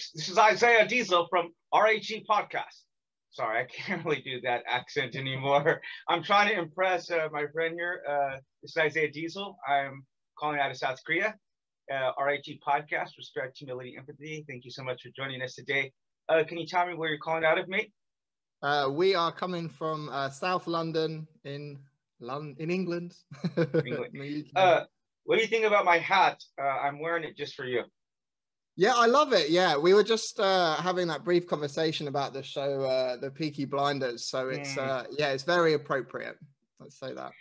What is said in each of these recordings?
folks. This is Isaiah Diesel from RHE podcast. Sorry, I can't really do that accent anymore. I'm trying to impress my friend here. This is Isaiah Diesel. I'm calling out of South Korea. RHE podcast, Respect, Humility, Empathy. Thank you so much for joining us today. Can you tell me where you're calling out of, mate? We are coming from South London in England. England. What do you think about my hat? I'm wearing it just for you. Yeah, I love it. Yeah, we were just having that brief conversation about the show, The Peaky Blinders. So it's it's very appropriate. Let's say that.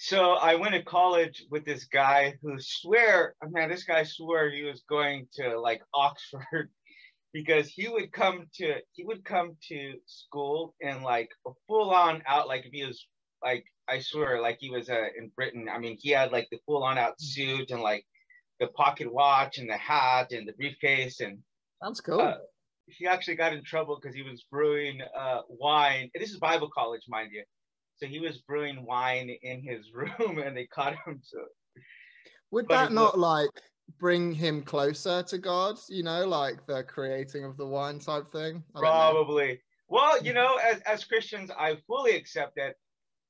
So I went to college with this guy who this guy swore he was going to like Oxford because he would come to school in like a full on out, like if he was like, I swear, like he was in Britain. I mean, he had like the full on out suit and like the pocket watch and the hat and the briefcase. And that's cool. He actually got in trouble because he was brewing wine. And this is Bible college, mind you. So he was brewing wine in his room and they caught him. So would that not like bring him closer to God, you know, like the creating of the wine type thing? Probably. Well, you know, as Christians, I fully accept that.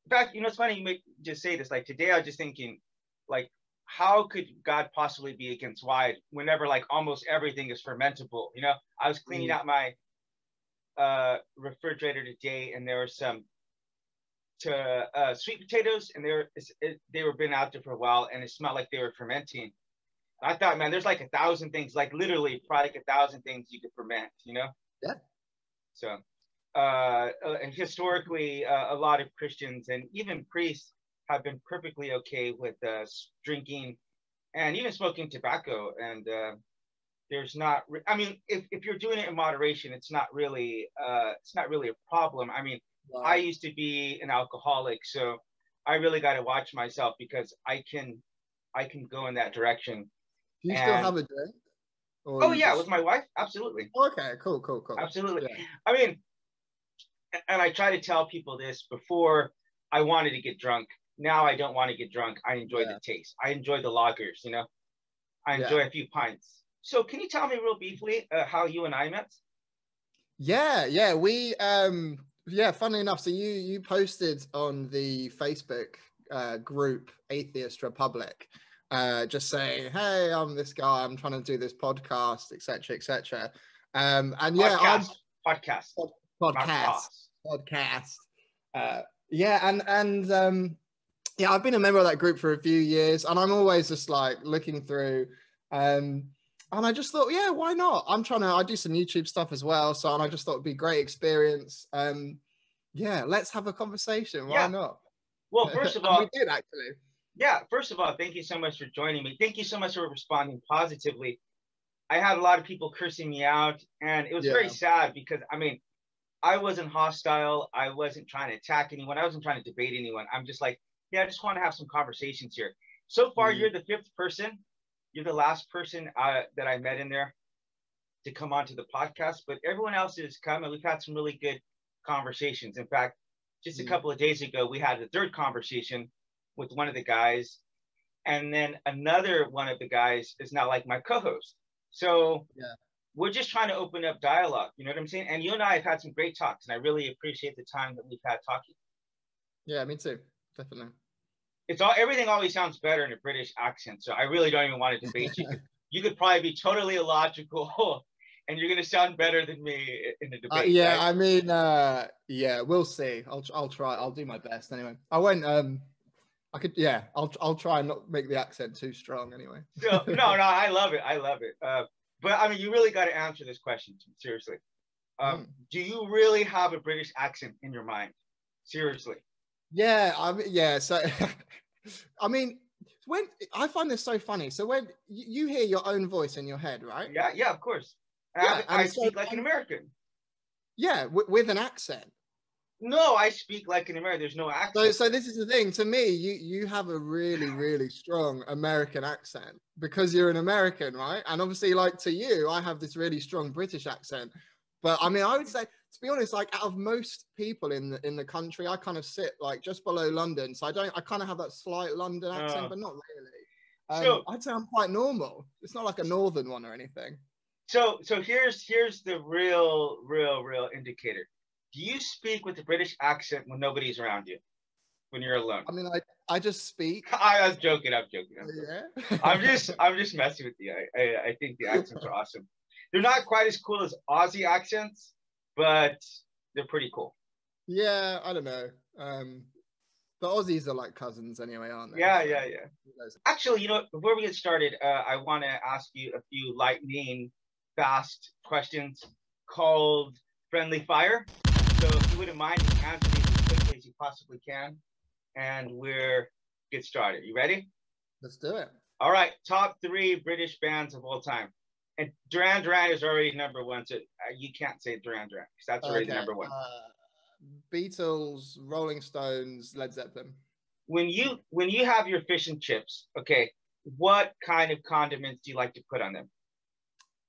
In fact, you know, it's funny you just say this. Like today, I was just thinking, like, how could God possibly be against wine whenever like almost everything is fermentable? You know, I was cleaning out my refrigerator today, and there were some sweet potatoes, and they were been out there for a while, and it smelled like they were fermenting. I thought, man, there's like 1,000 things, like literally probably like 1,000 things you could ferment, you know? Yeah. So, and historically, a lot of Christians and even priests have been perfectly okay with drinking and even smoking tobacco. And there's not, I mean, if you're doing it in moderation, it's not really a problem. I mean, wow. I used to be an alcoholic, so I really got to watch myself because I can go in that direction. Do you still have a drink? Oh yeah, with my wife, absolutely. Okay, cool. Absolutely. Yeah. I mean, and I try to tell people this before. I wanted to get drunk. Now I don't want to get drunk. I enjoy the taste. I enjoy the lagers, you know. I enjoy a few pints. So can you tell me real briefly how you and I met? Yeah, we funnily enough, so you posted on the Facebook group Atheist Republic, just saying, hey, I'm this guy, I'm trying to do this podcast, etc. And podcast. I've been a member of that group for a few years, and I'm always just like looking through, and I just thought, yeah, why not? I do some YouTube stuff as well, and I just thought it'd be a great experience. Let's have a conversation. Why not? Well, first of all, we did actually. Yeah, first of all, thank you so much for joining me. Thank you so much for responding positively. I had a lot of people cursing me out, and it was very sad because, I mean, I wasn't hostile. I wasn't trying to attack anyone. I wasn't trying to debate anyone. I'm just like, yeah, I just want to have some conversations here. So far, you're the 5th person. You're the last person that I met in there to come onto the podcast, but everyone else has come, and we've had some really good conversations. In fact, just a couple of days ago, we had the 3rd conversation with one of the guys, and then another one of the guys is now like my co-host. So we're just trying to open up dialogue, you know what I'm saying? And you and I have had some great talks, and I really appreciate the time that we've had talking. Yeah, me too, definitely. Everything always sounds better in a British accent, so I really don't even want to debate you. You could probably be totally illogical, and you're going to sound better than me in the debate. Right? I mean, we'll see. I'll try. I'll do my best anyway. I won't. I'll try and not make the accent too strong anyway. No, I love it. But I mean, you really got to answer this question seriously. Do you really have a British accent in your mind? Seriously? Yeah. So, I mean, when I find this so funny. So when you hear your own voice in your head, right? Yeah, of course. I speak like an American. Yeah, with an accent. No, I speak like an American. There's no accent. So this is the thing. To me, you have a really, really strong American accent because you're an American, right? And obviously, like to you, I have this really strong British accent. But I mean, I would say, to be honest, like out of most people in the country, I kind of sit like just below London. So I kind of have that slight London accent, but not really. So I'd say I'm quite normal. It's not like a northern one or anything. So here's the real indicator. Do you speak with the British accent when nobody's around you, when you're alone? I mean, I just speak. I'm joking. Yeah. I'm just messing with you. I think the accents are awesome. They're not quite as cool as Aussie accents, but they're pretty cool. Yeah, I don't know. The Aussies are like cousins anyway, aren't they? Yeah, so, yeah. Actually, you know, before we get started, I want to ask you a few lightning fast questions called friendly fire. So if you wouldn't mind, you can answer these as quickly as you possibly can, and we're get started. You ready? Let's do it. All right. Top 3 British bands of all time. And Duran Duran is already number 1, so you can't say Duran Duran because that's already number 1. Beatles, Rolling Stones, Led Zeppelin. When you have your fish and chips, okay, what kind of condiments do you like to put on them?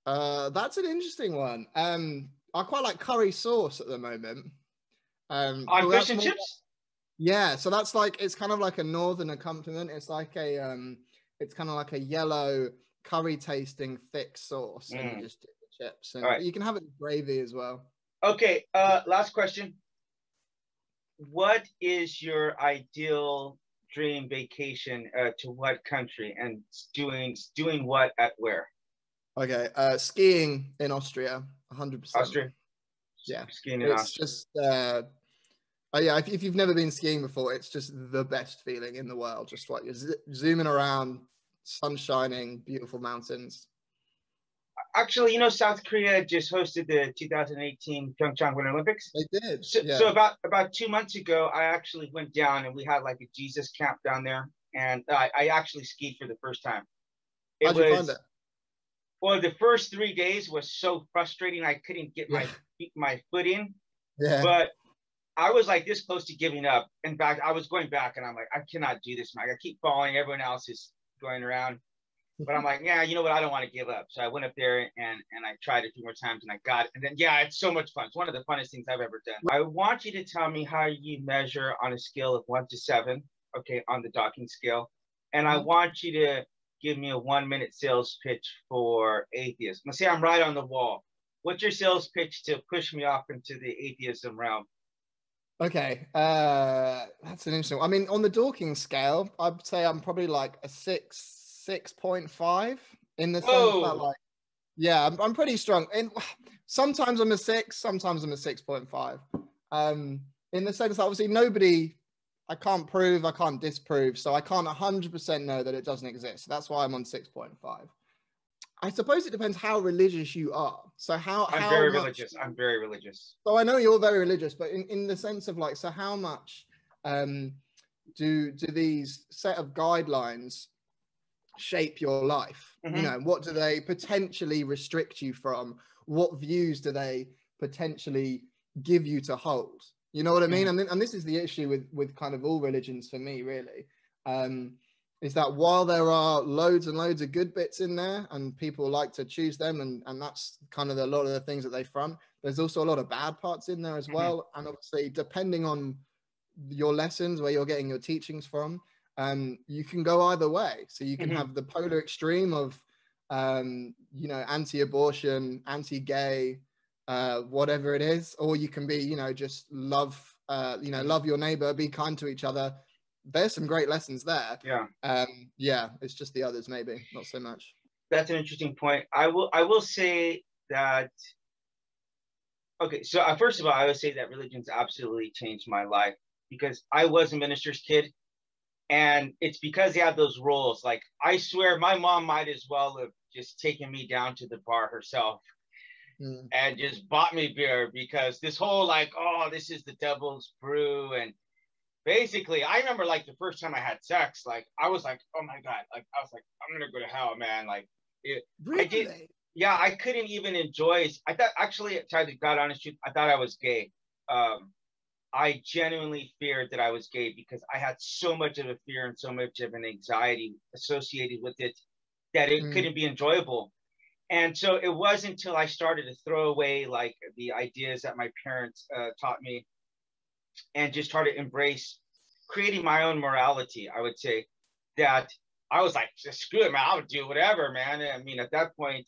That's an interesting one. I quite like curry sauce at the moment. On fish and chips? Yeah, so that's like, it's kind of like a northern accompaniment. It's like it's kind of like a yellow curry tasting thick sauce, and you just dip the chips, and you can have it with gravy as well. Okay, last question. What is your ideal dream vacation to what country, and doing what at where? Okay, skiing in Austria, 100%. Austria? Yeah. Skiing in Austria. It's just, yeah, if you've never been skiing before, it's just the best feeling in the world. Just like you're zooming around, sun shining, beautiful mountains. Actually, you know, South Korea just hosted the 2018 Pyeongchang Winter Olympics. They did. So about 2 months ago, I actually went down, and we had like a Jesus camp down there, and I actually skied for the first time. How'd you find it? Well, the first 3 days was so frustrating. I couldn't get my foot in. Yeah. But I was like this close to giving up. In fact, I was going back, and I'm like, I cannot do this, Mike. I keep falling. Everyone else is going around. But I'm like, yeah, you know what? I don't want to give up. So I went up there and I tried a few more times, and I got it. And then, yeah, it's so much fun. It's one of the funnest things I've ever done. I want you to tell me how you measure on a scale of 1 to 7, okay, on the docking scale. And I want you to give me a 1-minute sales pitch for atheism. Let's say I'm right on the wall. What's your sales pitch to push me off into the atheism realm? Okay, that's an interesting one. I mean, on the Dorking scale, I'd say I'm probably like a 6.5 in the sense that, like, yeah, I'm pretty strong. And sometimes I'm a 6, sometimes I'm a 6.5. In the sense that obviously I can't prove, I can't disprove, so I can't 100% know that it doesn't exist. So that's why I'm on 6.5. I suppose it depends how religious you are. So I'm very religious. I'm very religious. So I know you're very religious, but in the sense of like, so how much do these set of guidelines shape your life? You know, what do they potentially restrict you from? What views do they potentially give you to hold? You know what I mean? And this is the issue with kind of all religions for me, really. Is that while there are loads and loads of good bits in there, and people like to choose them, and that's kind of a lot of the things that they front, there's also a lot of bad parts in there as well. And obviously, depending on your lessons, where you're getting your teachings from, you can go either way. So you can have the polar extreme of, you know, anti-abortion, anti-gay, whatever it is, or you can be, you know, just love, you know, love your neighbor, be kind to each other. There's some great lessons there. Yeah. Yeah, it's just the others, maybe not so much. That's an interesting point. I will say that. Okay, so first of all, I would say that religion's absolutely changed my life, because I was a minister's kid, and it's because they have those rules. Like, I swear, my mom might as well have just taken me down to the bar herself and just bought me beer, because this whole like, oh, this is the devil's brew. And basically, I remember like the first time I had sex, like I was like, oh my God, like I was like, I'm gonna go to hell, man. Like, Really? I couldn't even enjoy. I thought, actually, to tell you the God honest truth, I thought I was gay. I genuinely feared that I was gay, because I had so much of a fear and so much of an anxiety associated with it that it couldn't be enjoyable. And so it wasn't until I started to throw away like the ideas that my parents taught me, and just try to embrace creating my own morality, I would say, that I was like, screw it, man, I'll do whatever, man. I mean, at that point,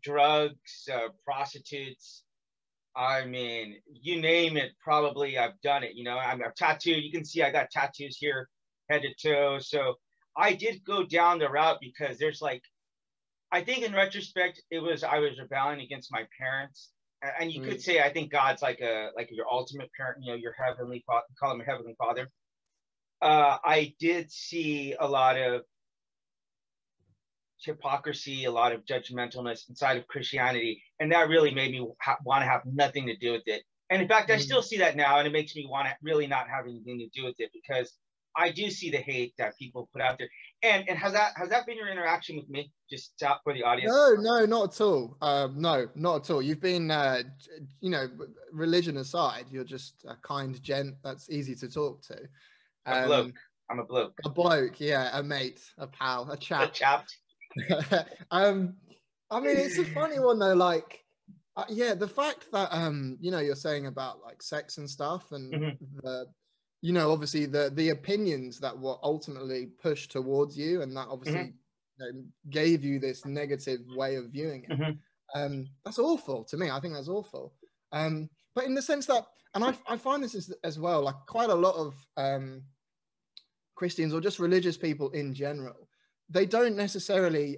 drugs, prostitutes. I mean, you name it, probably I've done it. You know, I'm tattooed. You can see I got tattoos here, head to toe. So I did go down the route because there's like, I think in retrospect, I was rebelling against my parents. And you could say, I think God's like your ultimate parent, you know, your heavenly father, call him a heavenly father. I did see a lot of hypocrisy, a lot of judgmentalness inside of Christianity, and that really made me want to have nothing to do with it. And in fact, I still see that now, and it makes me want to really not have anything to do with it, because I do see the hate that people put out there. And has that been your interaction with me? Just for the audience. No, not at all. No, not at all. You've been, you know, religion aside, you're just a kind gent that's easy to talk to. A bloke. I'm a bloke. A bloke, yeah, a mate, a pal, a chap. A chap. I mean, it's a funny one though. Like, yeah, the fact that you know, you're saying about like sex and stuff, and the, you know, obviously the opinions that were ultimately pushed towards you, and that obviously you know, gave you this negative way of viewing it. That's awful to me. I think that's awful. But in the sense that, and I find this as well, like quite a lot of Christians or just religious people in general, they don't necessarily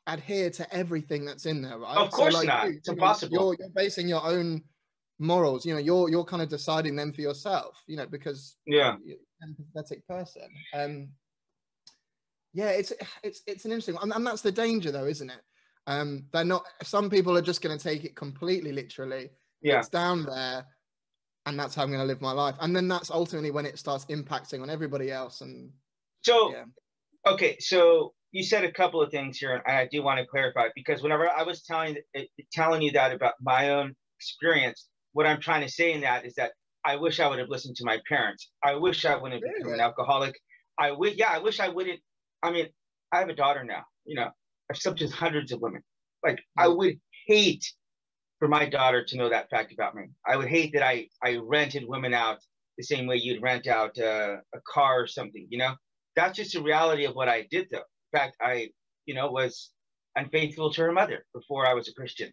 adhere to everything that's in there, right? Of course, so, like, not. It's impossible. You're basing your own morals. You know, you're kind of deciding them for yourself. You know, because you're an empathetic person. Yeah, it's an interesting one, and that's the danger, though, isn't it? They're not. Some people are just going to take it completely literally. Yeah, it's down there, and that's how I'm going to live my life. And then that's ultimately when it starts impacting on everybody else. And so. Yeah. Okay, so you said a couple of things here, and I do want to clarify, because whenever I was telling you that about my own experience, what I'm trying to say in that is that I wish I would have listened to my parents. I wish I wouldn't have become an alcoholic. I wish I wouldn't. I mean, I have a daughter now. You know, I've slept with hundreds of women. Like, I would hate for my daughter to know that fact about me. I would hate that I rented women out the same way you'd rent out a car or something, you know? That's just the reality of what I did, though. In fact, I, you know, was unfaithful to her mother before I was a Christian.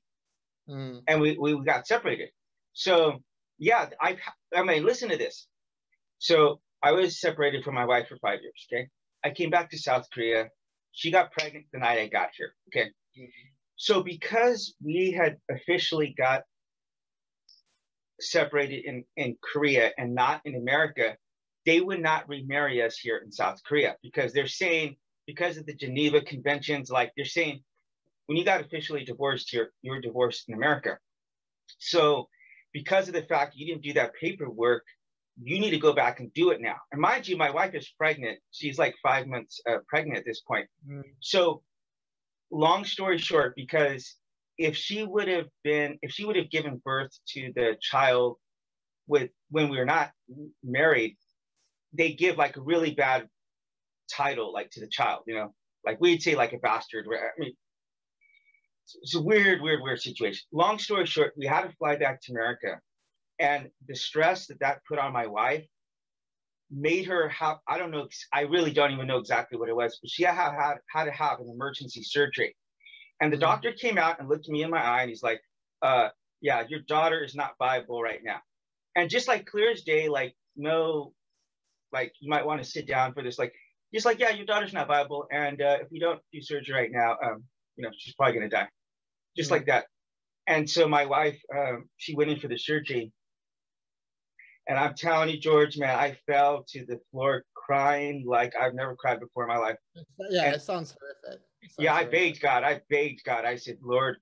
And we got separated. So, yeah, I mean, listen to this. So I was separated from my wife for 5 years, okay? I came back to South Korea. She got pregnant the night I got here, okay? So because we had officially got separated in Korea and not in America, they would not remarry us here in South Korea, because they're saying, because of the Geneva Conventions, like they're saying, when you got officially divorced here, you were divorced in America. So because of the fact you didn't do that paperwork, you need to go back and do it now. And mind you, my wife is pregnant. She's like 5 months pregnant at this point. So long story short, because if she would have given birth to the child when we were not married, they give like a really bad title, like, to the child, you know, like we'd say like a bastard. I mean, it's a weird situation. Long story short, we had to fly back to America, and the stress that put on my wife made her have, I don't know, I really don't even know exactly what it was, but she had to have an emergency surgery. And the doctor came out and looked me in my eye, and he's like, yeah, your daughter is not viable right now. And just like clear as day, like, no, like, you might want to sit down for this, like, just like, yeah, your daughter's not viable, and if we don't do surgery right now, you know, she's probably gonna die, just like that. And so my wife, she went in for the surgery, and I'm telling you, George, man, I fell to the floor crying like I've never cried before in my life. Yeah, it sounds horrific. Yeah, I begged God. I said, Lord,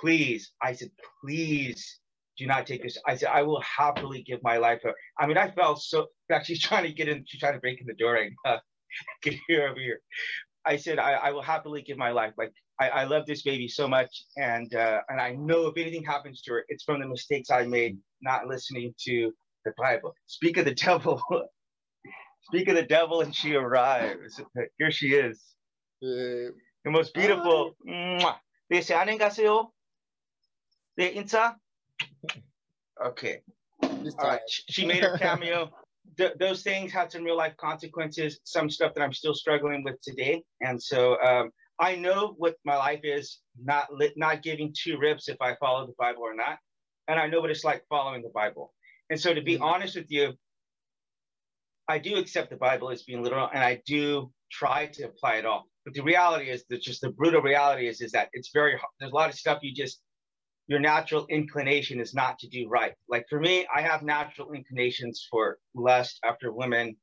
please. I said, please do not take this. I said, I will happily give my life up. I mean, I felt so. In fact, she's trying to get in. She's trying to break in the door right now. Get here, over here. I said, I will happily give my life. Like, I love this baby so much, and I know if anything happens to her, it's from the mistakes I made not listening to the Bible. Speak of the devil. Speak of the devil, and she arrives. Here she is. The most beautiful. They say, 안녕하세요. 네, 인사. Okay. All right. She made her cameo. Those things had some real life consequences, some stuff that I'm still struggling with today. And so I know what my life is, not giving two rips if I follow the Bible or not. And I know what it's like following the Bible. And so to be honest with you, I do accept the Bible as being literal, and I do try to apply it all. But the reality is that just the brutal reality is that it's very hard. There's a lot of stuff your natural inclination is not to do right. Like for me, I have natural inclinations for lust after women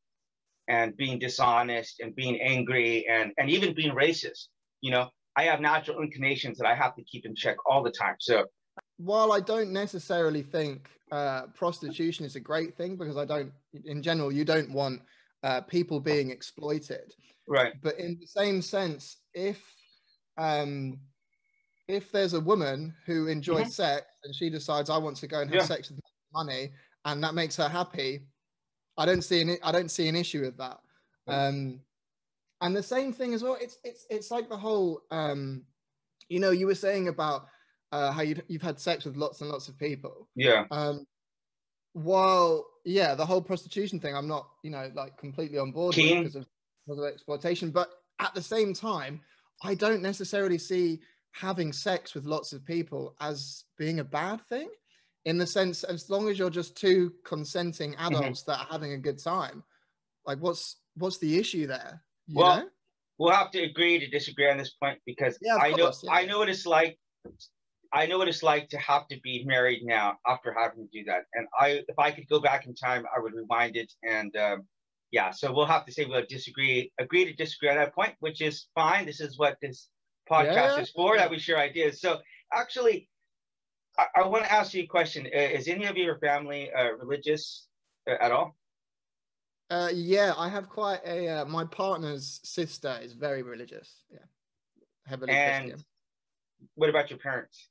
and being dishonest and being angry and even being racist. You know, I have natural inclinations that I have to keep in check all the time. So while I don't necessarily think prostitution is a great thing, because in general, you don't want people being exploited. Right. But in the same sense, if there's a woman who enjoys sex and she decides I want to go and have sex with money and that makes her happy, I don't see an issue with that. And the same thing as well. It's like the whole, you know, you were saying about how you've had sex with lots and lots of people. Yeah. While the whole prostitution thing, I'm not, you know, like completely on board with because of exploitation. But at the same time, I don't necessarily see having sex with lots of people as being a bad thing, in the sense, as long as you're just two consenting adults that are having a good time. Like, what's the issue there? You know? We'll have to agree to disagree on this point, because I know what it's like. I know what it's like to have to be married now after having to do that. And if I could go back in time, I would rewind it. And so we'll have to say we'll agree to disagree on that point, which is fine. This is what this podcast is for, that we share ideas. So actually, I want to ask you a question. Is any of your family religious at all? I have quite a, my partner's sister is very religious. Yeah. Heavily Christian. What about your parents?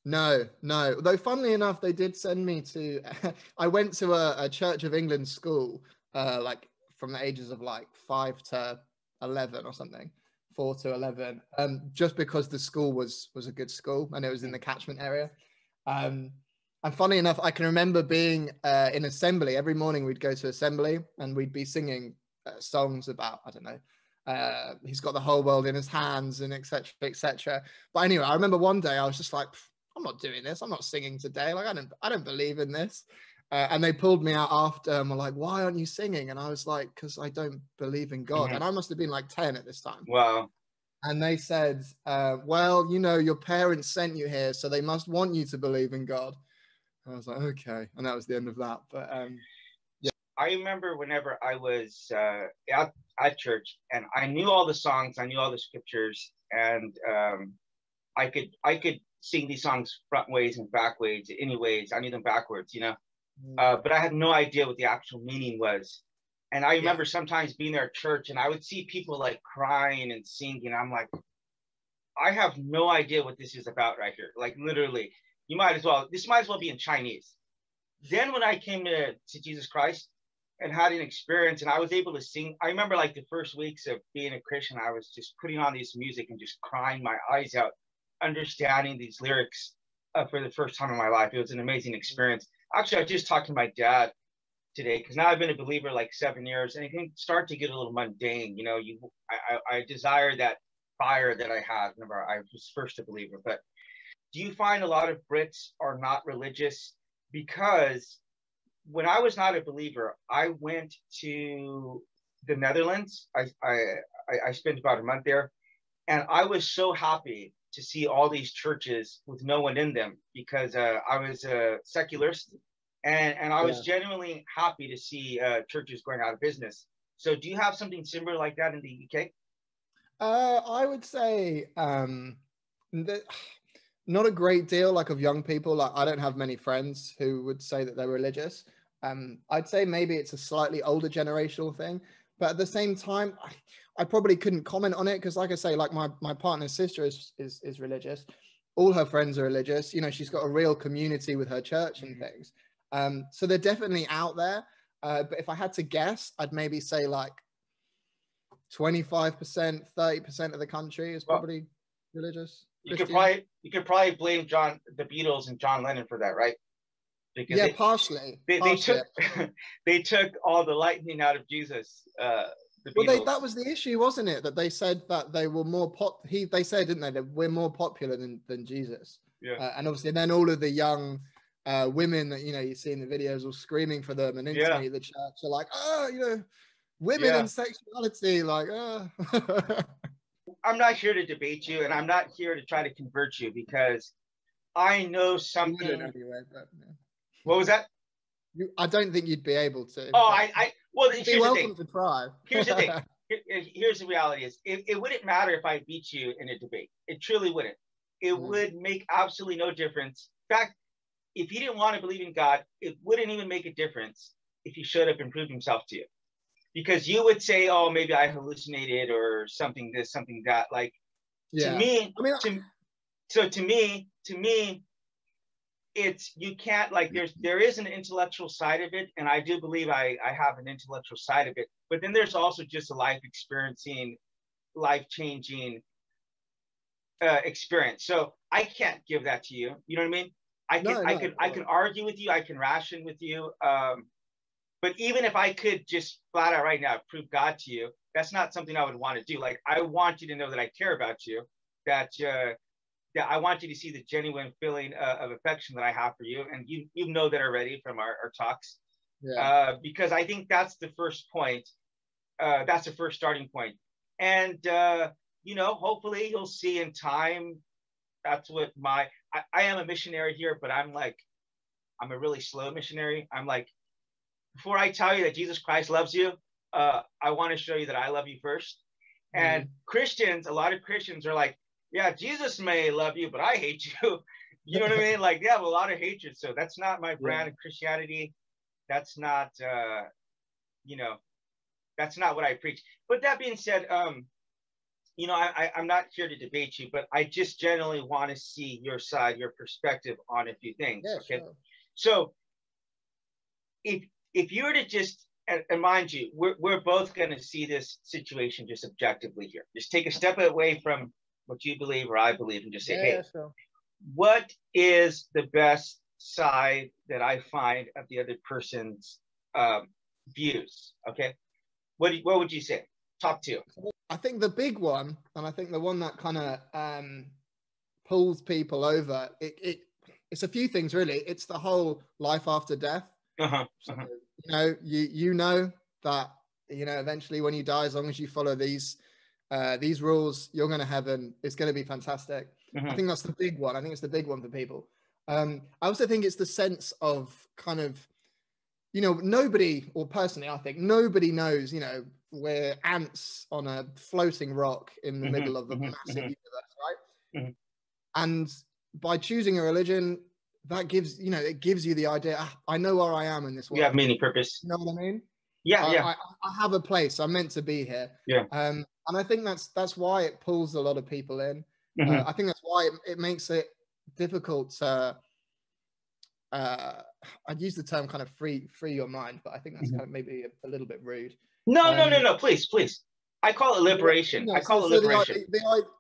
No. Though funnily enough, they did send me to, I went to a Church of England school, like from the ages of like 5 to 11 or something, 4 to 11, just because the school was a good school and it was in the catchment area. And funny enough, I can remember being in assembly. Every morning we'd go to assembly and we'd be singing songs about, I don't know, he's got the whole world in his hands and etc, etc. But anyway, I remember one day I was just like, I'm not doing this. I'm not singing today. Like, I don't believe in this. And they pulled me out after and were like, why aren't you singing? And I was like, because I don't believe in God. And I must have been like 10 at this time. Wow. And they said, well, you know, your parents sent you here, so they must want you to believe in God. I was like, okay. And that was the end of that. But I remember whenever I was at church and I knew all the songs, I knew all the scriptures, and I could sing these songs front ways and back ways, any ways. I knew them backwards, you know. But I had no idea what the actual meaning was. And I remember sometimes being there at church and I would see people like crying and singing. I'm like, I have no idea what this is about right here. Like literally, this might as well be in Chinese. Then when I came to Jesus Christ and had an experience and I was able to sing, I remember like the first weeks of being a Christian, I was just putting on this music and just crying my eyes out, understanding these lyrics for the first time in my life. It was an amazing experience. Actually, I just talked to my dad today, because now I've been a believer like 7 years, and it can start to get a little mundane. You know, I desire that fire that I had whenever I was first a believer. But do you find a lot of Brits are not religious? Because when I was not a believer, I went to the Netherlands. I spent about a month there, and I was so happy to see all these churches with no one in them, because I was a secularist. And I was genuinely happy to see churches going out of business. So do you have something similar like that in the UK? I would say that not a great deal like of young people. Like, I don't have many friends who would say that they're religious. I'd say maybe it's a slightly older generational thing. But at the same time, I probably couldn't comment on it because, like I say, like my partner's sister is religious. All her friends are religious. You know, she's got a real community with her church and things. So they're definitely out there. But if I had to guess, I'd maybe say like 25%, 30% of the country is probably religious. You could probably blame the Beatles and John Lennon for that, right? Because partially. They took all the lightning out of Jesus the Well, Beatles. that was the issue, wasn't it? That they said that they were more they said, didn't they, that we're more popular than Jesus. Yeah. And obviously, then all of the young women that you see in the videos all screaming for them, and instantly the church are like, oh, women and sexuality, like, oh. I'm not here to debate you, and I'm not here to try to convert you, because I know something. Anyway, but, yeah. What was that? I don't think you'd be able to. Oh, well, you'd be welcome to try. Here's the thing. Here's the reality is, it wouldn't matter if I beat you in a debate. It truly wouldn't. It would make absolutely no difference. In fact, if he didn't want to believe in God, it wouldn't even make a difference if he showed up and proved himself to you. Because you would say, oh, maybe I hallucinated or something this, something that. Like, to me, to me, it's, you can't, like, there is an intellectual side of it, and I do believe I have an intellectual side of it, but then there's also just a life-changing experience. So I can't give that to you. You know what I mean? I can argue with you, I can ration with you, but even if I could just flat out right now prove God to you, that's not something I would want to do. Like, I want you to know that I care about you, that I want you to see the genuine feeling of affection that I have for you, and you know that already from our talks. Because I think that's the first point. That's the first starting point, and hopefully you'll see in time. That's what I am a missionary here, but I'm a really slow missionary. I'm like, before I tell you that Jesus Christ loves you, I want to show you that I love you first. And Christians, a lot of Christians are like, yeah, Jesus may love you, but I hate you. You know what I mean? Like, they have a lot of hatred. So that's not my brand of Christianity. That's not, that's not what I preach. But that being said, I'm not here to debate you, but I just generally want to see your side, your perspective on a few things. Okay. Sure. So if you were to just, and mind you, we're both going to see this situation just objectively here. Just take a step away from what you believe or I believe and just say, hey, sure. What is the best side that I find of the other person's views? Okay. What would you say? Top two. I think the big one, and I think the one that kind of pulls people over, it's a few things really. It's the whole life after death. So, you know that eventually when you die, as long as you follow these rules, you're going to heaven. It's going to be fantastic. I think that's the big one. I think it's the big one for people. I also think it's the sense of kind of, nobody, or personally, I think nobody knows, we're ants on a floating rock in the middle of a massive universe, right? And by choosing a religion, that gives, it gives you the idea, I know where I am in this world. You have meaning, purpose. You know what I mean? Yeah, I have a place. I'm meant to be here. Yeah. And I think that's why it pulls a lot of people in. I think that's why it makes it difficult to, I'd use the term kind of free your mind, but I think that's kind of maybe a little bit rude. No, please. I call it liberation. I call it liberation.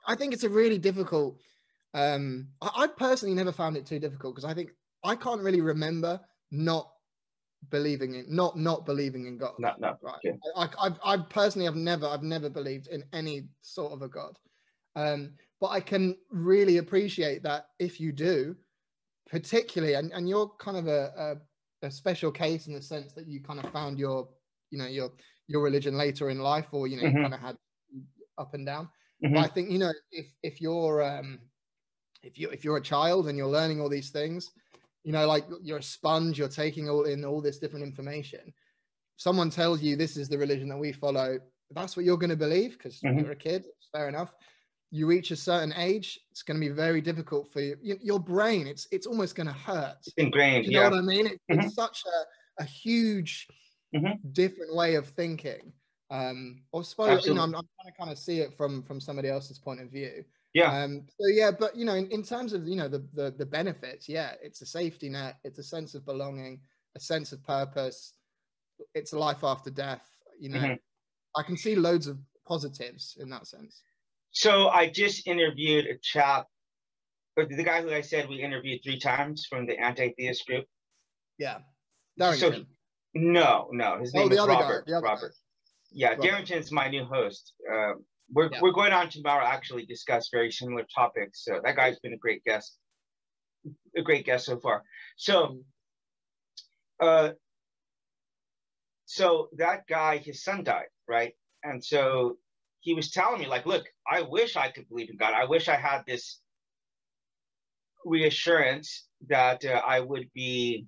I think it's a really difficult, I personally never found it too difficult, because I think I can't really remember not believing in God. No, right? Okay. I personally I've never believed in any sort of a God, but I can really appreciate that if you do, particularly, and you're kind of a special case in the sense that you kind of found your religion later in life, or you kind of had up and down. But I think if you're a child and you're learning all these things, like you're a sponge, you're taking all this different information. Someone tells you this is the religion that we follow, that's what you're going to believe, because you're a kid. Fair enough. You reach a certain age, it's going to be very difficult for you. Your brain, it's almost going to hurt. It's ingrained. You know what I mean? It's such a huge different way of thinking. Or suppose I'm trying to kind of see it from somebody else's point of view. Yeah. But in terms of the benefits, it's a safety net, it's a sense of belonging, a sense of purpose, it's a life after death. I can see loads of positives in that sense. So I just interviewed a chap, or the guy who I said we interviewed 3 times from the anti-theist group. Yeah. No, his name is Robert. Robert. Yeah, Darrington's my new host. We're going on tomorrow actually discuss very similar topics. So that guy's been a great guest so far. So so that guy, his son died, right? And so he was telling me, like, look, I wish I could believe in God. I wish I had this reassurance that I would be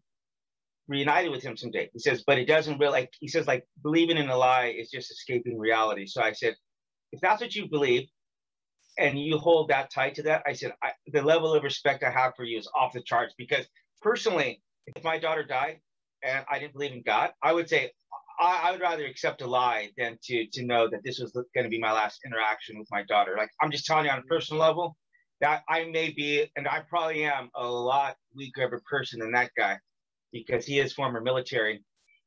reunited with him someday. He says, but it doesn't really, like, he says, like, believing in a lie is just escaping reality. So I said, if that's what you believe and you hold that tight to that, I said, the level of respect I have for you is off the charts. Because personally, if my daughter died and I didn't believe in God, I would say I would rather accept a lie than to know that this was going to be my last interaction with my daughter. Like, I'm just telling you on a personal level that I may be, and I probably am, a lot weaker of a person than that guy, because he is former military.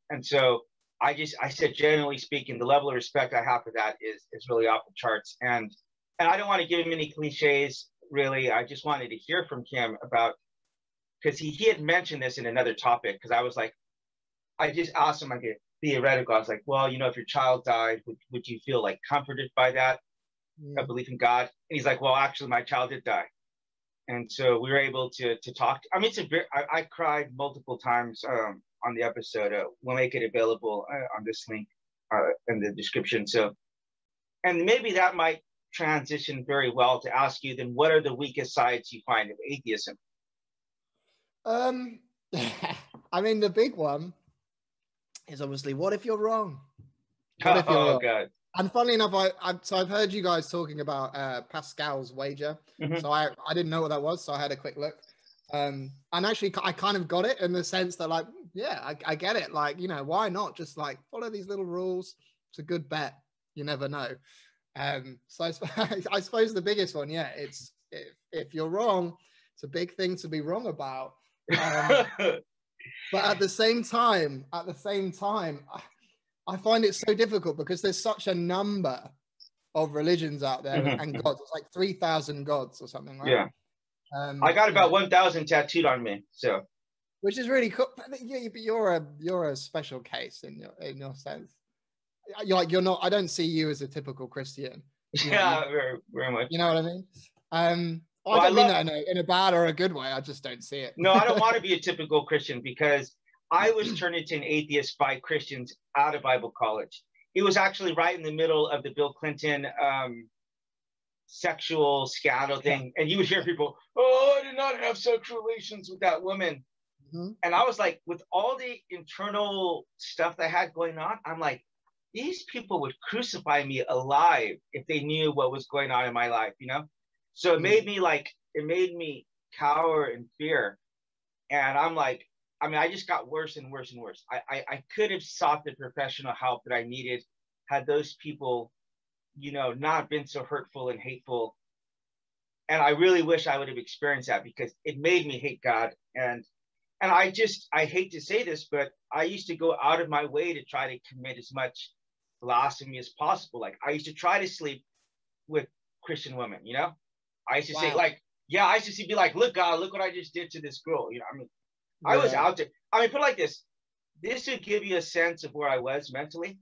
And so I said, generally speaking, the level of respect I have for that is really off the charts. And I don't want to give him any cliches, really. I just wanted to hear from him about, because he had mentioned this in another topic, because I was like, I just asked him, like, a theoretical, I was like, well, you know, if your child died, would you feel like comforted by that, a belief in God? And he's like, well, actually, my child did die. And so we were able to talk. I mean, I cried multiple times on the episode. We'll make it available on this link in the description. So, and maybe that might transition very well to ask you, then, what are the weakest sides you find of atheism? I mean, the big one is obviously, what if you're wrong? What if you're wrong? God. And funnily enough, I've heard you guys talking about Pascal's wager. So I didn't know what that was, so I had a quick look. And actually, I kind of got it in the sense that, like, yeah, I get it. Like, you know, why not just, like, follow these little rules? It's a good bet. You never know. So I suppose the biggest one, yeah, it's if you're wrong, it's a big thing to be wrong about. But at the same time, I find it so difficult because there's such a number of religions out there and gods. It's like 3,000 gods or something, right? Yeah. I got about 1,000 tattooed on me, so. Which is really cool. But you're a special case in your sense. You're not. I don't see you as a typical Christian. Yeah, very much. You know what I mean? I don't mean that in a bad or a good way. I just don't see it. No, I don't want to be a typical Christian, because I was turned into an atheist by Christians out of Bible college. It was actually right in the middle of the Bill Clinton sexual scandal thing. And you would hear people, oh, I did not have sexual relations with that woman. And I was like, with all the internal stuff that I had going on, I'm like, these people would crucify me alive if they knew what was going on in my life, you know? So it made me cower in fear. And I'm like, I mean, I just got worse and worse and worse. I could have sought the professional help that I needed had those people, you know, not been so hurtful and hateful. And I really wish I would have experienced that, because it made me hate God. And I hate to say this, but I used to go out of my way to try to commit as much blasphemy as possible. Like, I used to try to sleep with Christian women, you know? I used to say, like, yeah, I used to be like, look, God, look what I just did to this girl. You know, I mean, I was out there. I mean, put it like this. This would give you a sense of where I was mentally.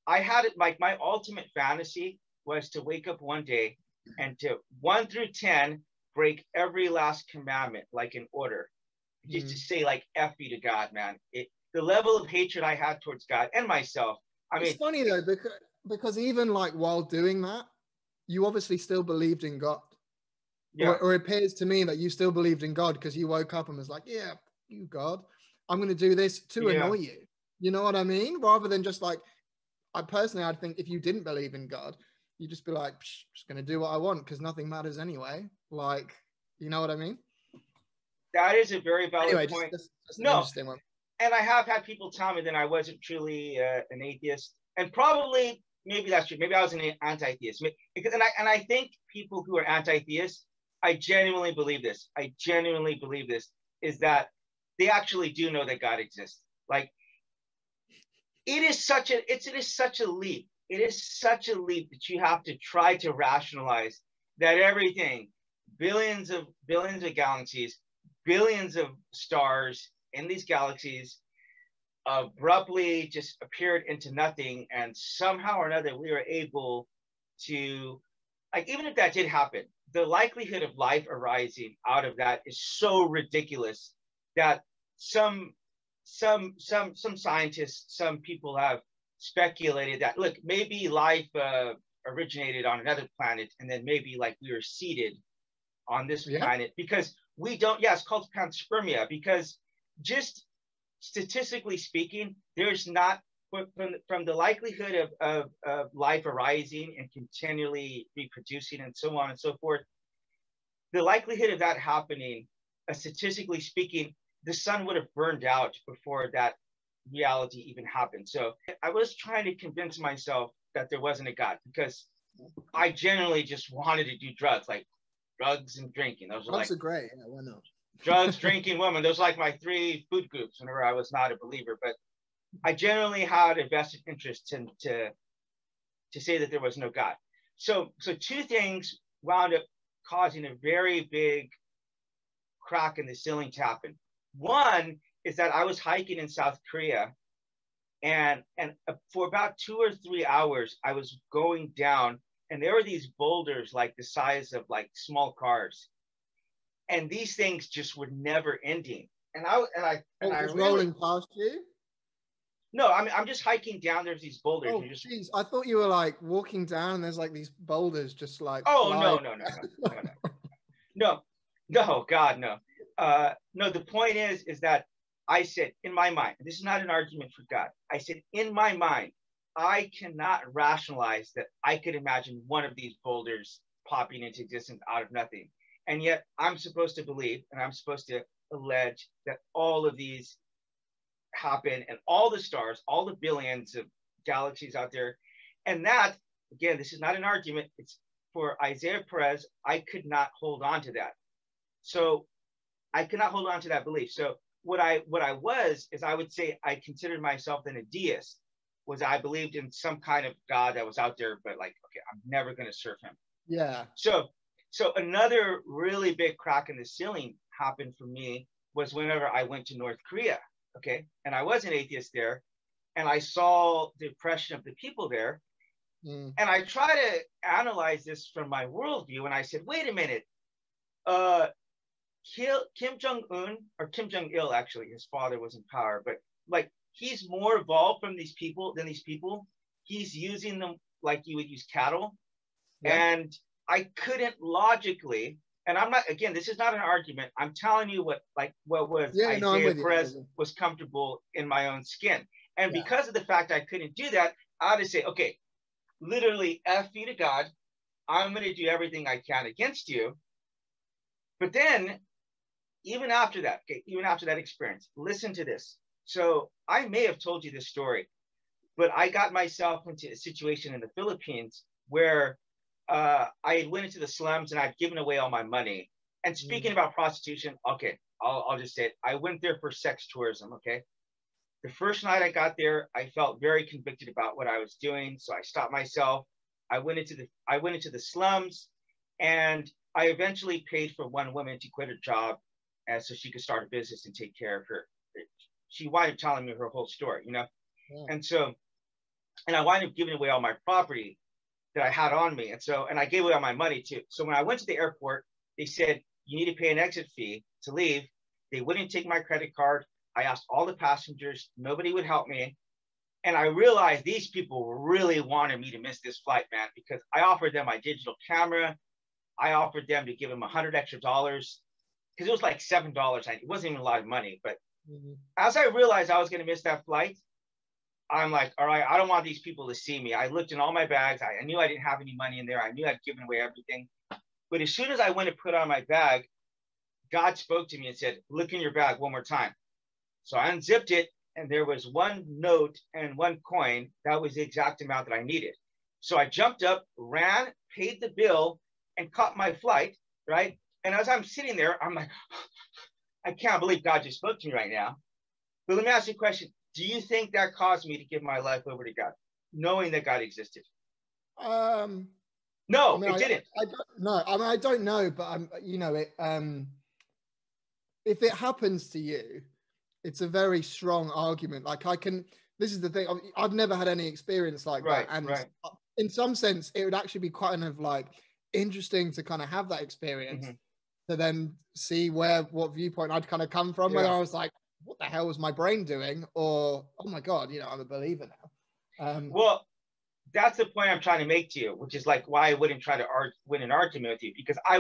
I had it, like, my ultimate fantasy was to wake up one day and to 1 through 10 break every last commandment, like, in order. Just to say, like, F you to God, man. The level of hatred I had towards God and myself. I mean, it's funny though, because even, like, while doing that, you obviously still believed in God. Yeah. Or it appears to me that you still believed in God, because you woke up and was like, yeah, you God, I'm going to do this to annoy you. You know what I mean? Rather than just, like, I'd think if you didn't believe in God, you'd just be like, just going to do what I want because nothing matters anyway. Like, you know what I mean? That is a very valid point. Just an interesting one. And I have had people tell me that I wasn't truly an atheist. And probably, maybe that's true. Maybe I was an anti-theist. And I think people who are anti-theists, I genuinely believe this, is that they actually do know that God exists. Like, it is such a leap. It is such a leap that you have to try to rationalize that everything, billions of galaxies, billions of stars in these galaxies, abruptly just appeared into nothing, and somehow or another we were able to, like, even if that did happen, the likelihood of life arising out of that is so ridiculous that some scientists, some people have speculated that, look, maybe life originated on another planet, and then maybe like we were seeded on this planet, because we don't, it's called panspermia, because just statistically speaking, there's not, from the likelihood of life arising and continually reproducing and so on and so forth, the likelihood of that happening, statistically speaking, the sun would have burned out before that reality even happened. So I was trying to convince myself that there wasn't a God, because I generally just wanted to do drugs, like drugs and drinking. Those drugs are great. Yeah, why not? Drugs, drinking, women. Those are like my 3 food groups whenever I was not a believer. But I generally had a vested interest to say that there was no God. So 2 things wound up causing a very big crack in the ceiling to happen. One is that I was hiking in South Korea, and for about 2 or 3 hours, I was going down, and there were these boulders like the size of like small cars, and these things just were never ending. And I was rolling past you. No, I'm just hiking down. There's these boulders. Oh, jeez. I thought you were like walking down and there's like these boulders just like. Oh, no, God, no. No, the point is that I said in my mind, this is not an argument for God. I said in my mind, I cannot rationalize that I could imagine one of these boulders popping into existence out of nothing. And yet I'm supposed to believe, and I'm supposed to allege that all of these happen, and all the stars, all the billions of galaxies out there. And that, again, this is not an argument. It's for Isaiah Perez. I could not hold on to that. So I could not hold on to that belief. So what I was is, I would say I considered myself then a deist. Was I believed in some kind of God that was out there, but like, okay, I'm never going to serve him. Yeah. So another really big crack in the ceiling happened for me was whenever I went to North Korea. Okay. And I was an atheist there, and I saw the oppression of the people there. And I try to analyze this from my worldview. And I said, wait a minute, Kim Jong-un, or Kim Jong-il, actually, his father was in power, but like, he's more evolved from these people than these people. He's using them like you would use cattle. Yeah. And I couldn't logically, and I'm not, again, this is not an argument. I'm telling you what was Isaiah Perez was comfortable in my own skin. And because of the fact I couldn't do that, I had to say, okay, literally F you to God. I'm going to do everything I can against you. But then even after that experience, listen to this. So I may have told you this story, but I got myself into a situation in the Philippines where I had went into the slums and I'd given away all my money. And speaking about prostitution, okay, I'll just say it. I went there for sex tourism, okay? The first night I got there, I felt very convicted about what I was doing. So I stopped myself. I went into the slums, and I eventually paid for one woman to quit her job so she could start a business and take care of her. She wound up telling me her whole story, you know? Yeah. And I wound up giving away all my property that I had on me. And I gave away all my money too. So when I went to the airport, they said, you need to pay an exit fee to leave. They wouldn't take my credit card. I asked all the passengers, nobody would help me. And I realized these people really wanted me to miss this flight, man, because I offered them my digital camera. I offered them to give them $100 extra, because it was like $7. It wasn't even a lot of money. But as I realized I was going to miss that flight, I'm like, all right, I don't want these people to see me. I looked in all my bags. I knew I didn't have any money in there. I knew I'd given away everything. But as soon as I went to put on my bag, God spoke to me and said, look in your bag one more time. So I unzipped it, and there was one note and one coin. That was the exact amount that I needed. So I jumped up, ran, paid the bill, and caught my flight, right? And as I'm sitting there, I'm like, I can't believe God just spoke to me right now. But let me ask you a question. Do you think that caused me to give my life over to God, knowing that God existed? No, it didn't. I don't know, but if it happens to you, it's a very strong argument. Like this is the thing, I've never had any experience like that. And in some sense, it would actually be kind of like interesting to kind of have that experience to then see what viewpoint I'd kind of come from, whether I was like, what the hell was my brain doing? Or, oh my God, you know, I'm a believer now. Well, that's the point I'm trying to make to you, which is like why I wouldn't try to win an argument with you, because I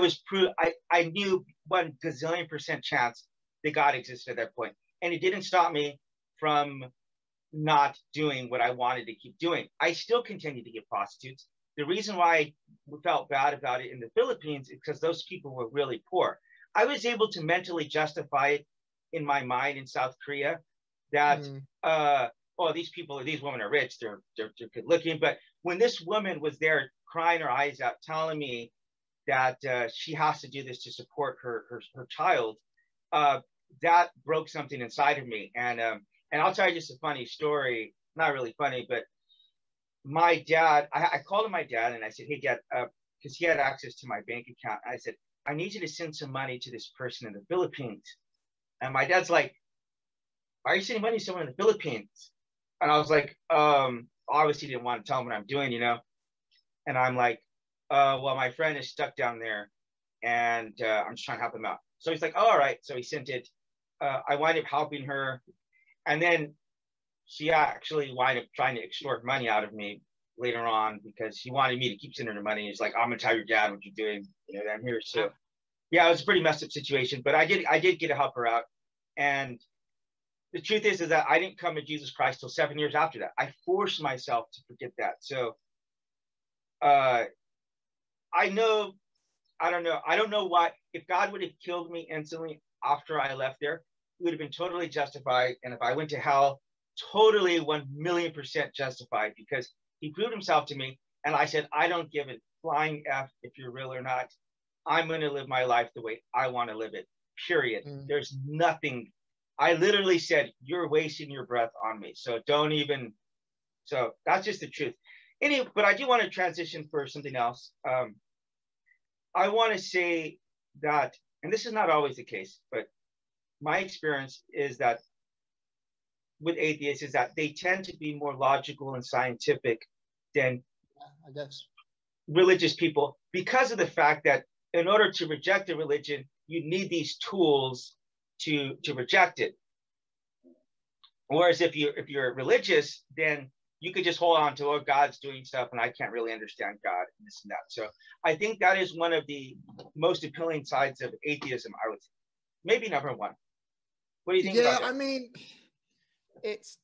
knew 1 gazillion% chance that God existed at that point. And it didn't stop me from not doing what I wanted to keep doing. I still continued to get prostitutes. The reason why I felt bad about it in the Philippines is because those people were really poor. I was able to mentally justify it in my mind in South Korea that, oh, these women are rich, they're good looking. But when this woman was there crying her eyes out, telling me that she has to do this to support her child, that broke something inside of me. And I'll tell you just a funny story, not really funny, but my dad, I called my dad and I said, hey, Dad, because he had access to my bank account. I said, I need you to send some money to this person in the Philippines. And my dad's like, why are you sending money to someone in the Philippines? And I was like, obviously didn't want to tell him what I'm doing, you know? And I'm like, well, my friend is stuck down there and I'm just trying to help him out. So he's like, oh, all right. So he sent it. I wind up helping her. And then she actually wind up trying to extort money out of me later on because he wanted me to keep sending her money. He's like, I'm going to tell your dad what you're doing. You know, I'm here. So yeah, it was a pretty messed up situation, but I did get to help her out. And the truth is that I didn't come to Jesus Christ till 7 years after that. I forced myself to forget that. So I don't know why, if God would have killed me instantly after I left there, it would have been totally justified. And if I went to hell, totally 1,000,000% justified, because he proved himself to me. And I said, I don't give a flying F if you're real or not. I'm going to live my life the way I want to live it, period. There's nothing. I literally said, you're wasting your breath on me. So so that's just the truth. Anyway, but I do want to transition for something else. I want to say that, and this is not always the case, but my experience is that with atheists is that they tend to be more logical and scientific than I guess religious people, because of the fact that in order to reject a religion, you need these tools to reject it. Whereas if you're religious, then you could just hold on to, oh, God's doing stuff and I can't really understand God and this and that. So I think that is one of the most appealing sides of atheism, I would say. Maybe number one. What do you think about that? I mean, it's,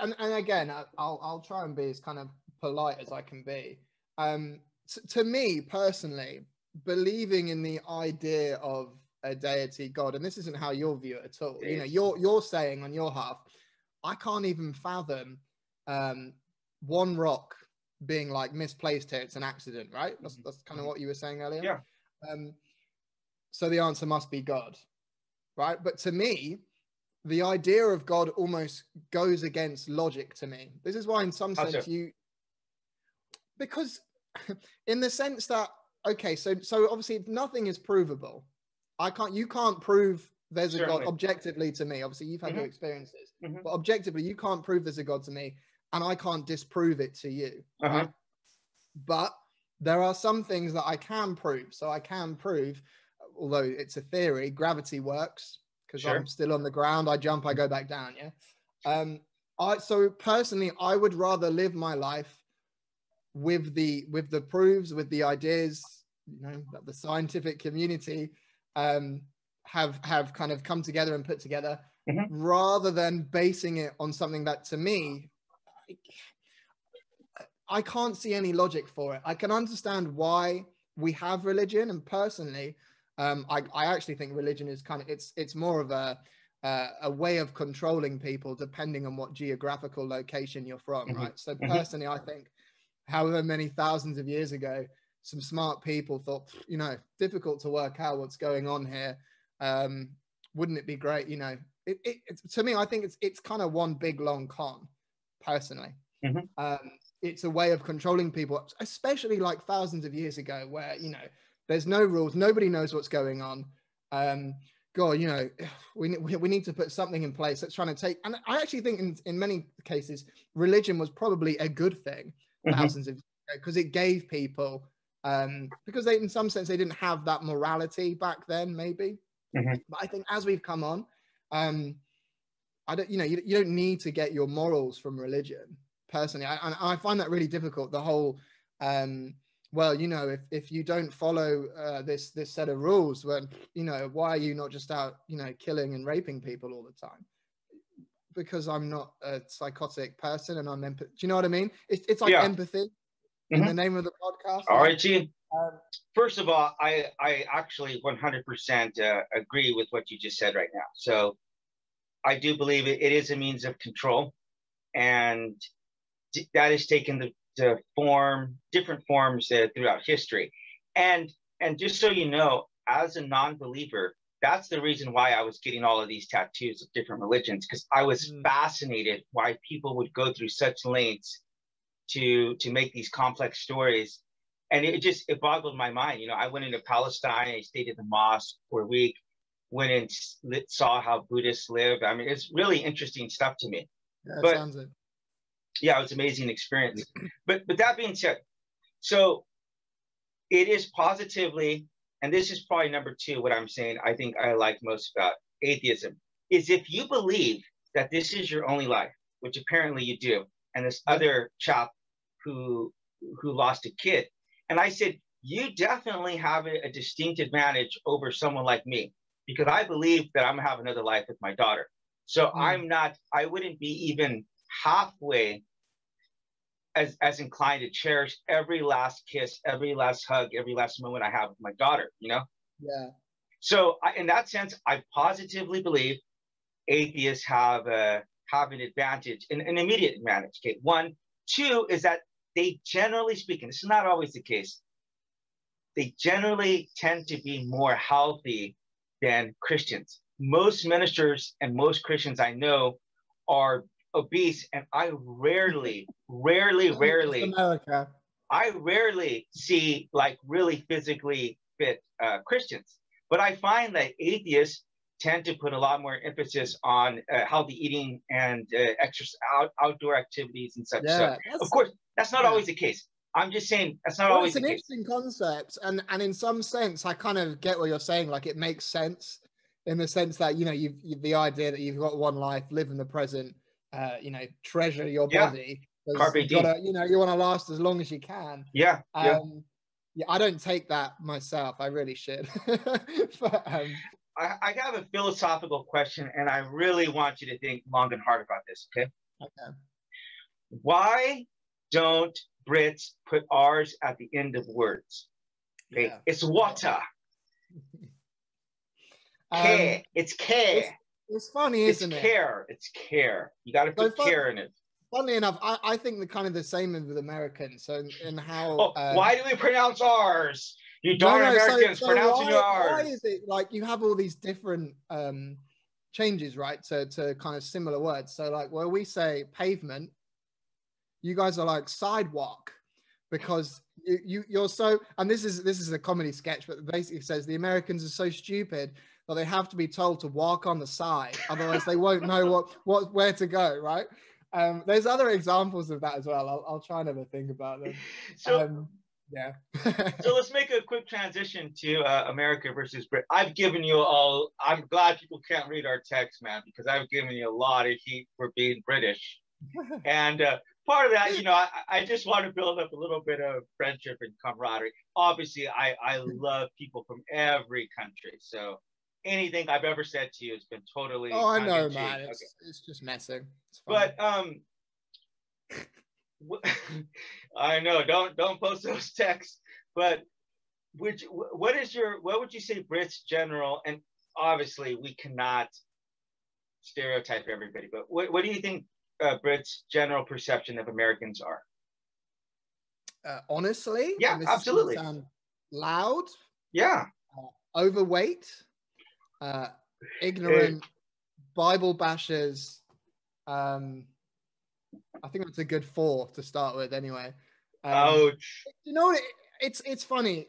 and again, I'll try and be as kind of polite as I can be. To me personally, believing in the idea of a deity, God, and this isn't how you'll view it at all. You know, you're saying on your half, I can't even fathom one rock being like misplaced here. It's an accident, right? That's kind of what you were saying earlier. Yeah. So the answer must be God, right? But to me, the idea of God almost goes against logic to me. This is why in some sense because in the sense that, okay, so obviously if nothing is provable, you can't prove there's a God objectively to me. Obviously you've had your experiences, but objectively you can't prove there's a God to me, and I can't disprove it to you. Right? But there are some things that I can prove. So I can prove, although it's a theory, gravity works, because I'm still on the ground. I jump, I go back down. Yeah. So personally, I would rather live my life with the proofs, with the ideas, you know, that the scientific community have kind of come together and put together, rather than basing it on something that, to me, I can't see any logic for it. I can understand why we have religion, and personally, I actually think religion is kind of, it's more of a way of controlling people depending on what geographical location you're from, right? So personally, I think however many thousands of years ago, some smart people thought, you know, difficult to work out what's going on here. Wouldn't it be great? You know, to me, I think it's kind of one big long con, personally. It's a way of controlling people, especially like thousands of years ago, where, you know, there's no rules, nobody knows what's going on. God, you know, we need to put something in place that's trying to take, and I actually think in many cases, religion was probably a good thing thousands of years ago, because it gave people, because they, in some sense, they didn't have that morality back then, maybe. But I think as we've come on, I don't, you know, you don't need to get your morals from religion. Personally, I find that really difficult. The whole, well, you know, if you don't follow this set of rules, well, you know, why are you not just out, you know, killing and raping people all the time? Because I'm not a psychotic person, and I'm do you know what I mean? It's like empathy in the name of the podcast. RHE. First of all, I actually 100% agree with what you just said right now. So I do believe it is a means of control, and that has taken the different forms throughout history. And just so you know, as a non-believer, that's the reason why I was getting all of these tattoos of different religions, because I was fascinated why people would go through such lengths to make these complex stories. And it boggled my mind. You know, I went into Palestine, I stayed in the mosque for a week, went and saw how Buddhists live. I mean, it's really interesting stuff to me. Yeah, sounds it. Yeah, it was an amazing experience. But that being said, so it is positively, and this is probably number two, what I'm saying, I think I like most about atheism, is if you believe that this is your only life, which apparently you do, and this other chap who lost a kid, and I said, you definitely have a distinct advantage over someone like me, because I believe that I'm gonna have another life with my daughter. So I wouldn't be even halfway as inclined to cherish every last kiss, every last hug, every last moment I have with my daughter, you know? Yeah. So in that sense, I positively believe atheists have an advantage, an immediate advantage. Okay, one. Two is that they, generally speaking, this is not always the case, they generally tend to be more healthy than Christians. Most ministers and most Christians I know are obese, and I rarely see like really physically fit Christians. But I find that atheists tend to put a lot more emphasis on healthy eating and exercise, outdoor activities and such. Yeah, so, of course, that's not always the case. I'm just saying that's not always the case. It's an interesting concept, and in some sense, I kind of get what you're saying. Like, it makes sense in the sense that, you know, you've the idea that you've got one life, live in the present, you know, treasure your body. You gotta, you know, you want to last as long as you can. Yeah. Yeah, I don't take that myself. I really should. But, I have a philosophical question, and I really want you to think long and hard about this. Okay. Why don't Brits put R's at the end of words? Okay, it's water. Care. It's care. It's funny, isn't it? It's care. You got to put care in it. Funnily enough, I think the kind of the same with Americans. So in how why do we pronounce R's? You darn Americans pronouncing your R's. Why is it like you have all these different changes, right? To kind of similar words. So like where we say pavement, you guys are like sidewalk, because you're so, and this is a comedy sketch, but basically says the Americans are so stupid that they have to be told to walk on the side, otherwise they won't know where to go, right? There's other examples of that as well. I'll try and have a think about them. So yeah. So let's make a quick transition to America versus Brit. I'm glad people can't read our text, man, because I've given you a lot of heat for being British. And part of that, you know, I just want to build up a little bit of friendship and camaraderie. Obviously, I love people from every country. So anything I've ever said to you has been totally. Oh, I know, man. It's just messing. It's fun. But I know. Don't post those texts. But what would you say Brits general? And obviously, we cannot stereotype everybody. But what do you think Brits' general perception of Americans are? Honestly, yeah, absolutely. Sound loud. Yeah. Overweight. Ignorant. Bible bashers. I think that's a good 4 to start with, anyway. Ouch. You know, it's funny.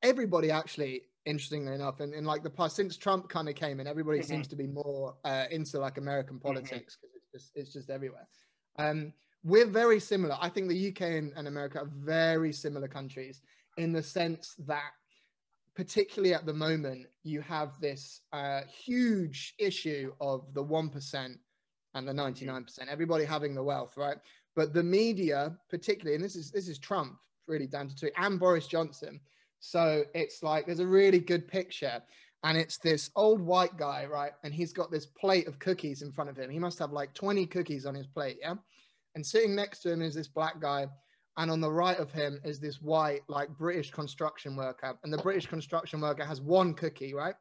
Everybody actually interestingly enough. And in like the past, since Trump kind of came in, everybody seems to be more into like American politics, because it's just everywhere. We're very similar. I think the UK and America are very similar countries in the sense that, particularly at the moment, you have this huge issue of the 1% and the 99%, everybody having the wealth, right? But the media, particularly, and this is Trump really down to two, and Boris Johnson. So it's like, there's a really good picture, and it's this old white guy, right? And he's got this plate of cookies in front of him. He must have like 20 cookies on his plate, yeah? And sitting next to him is this black guy. And on the right of him is this white, like British construction worker. And the British construction worker has one cookie, right?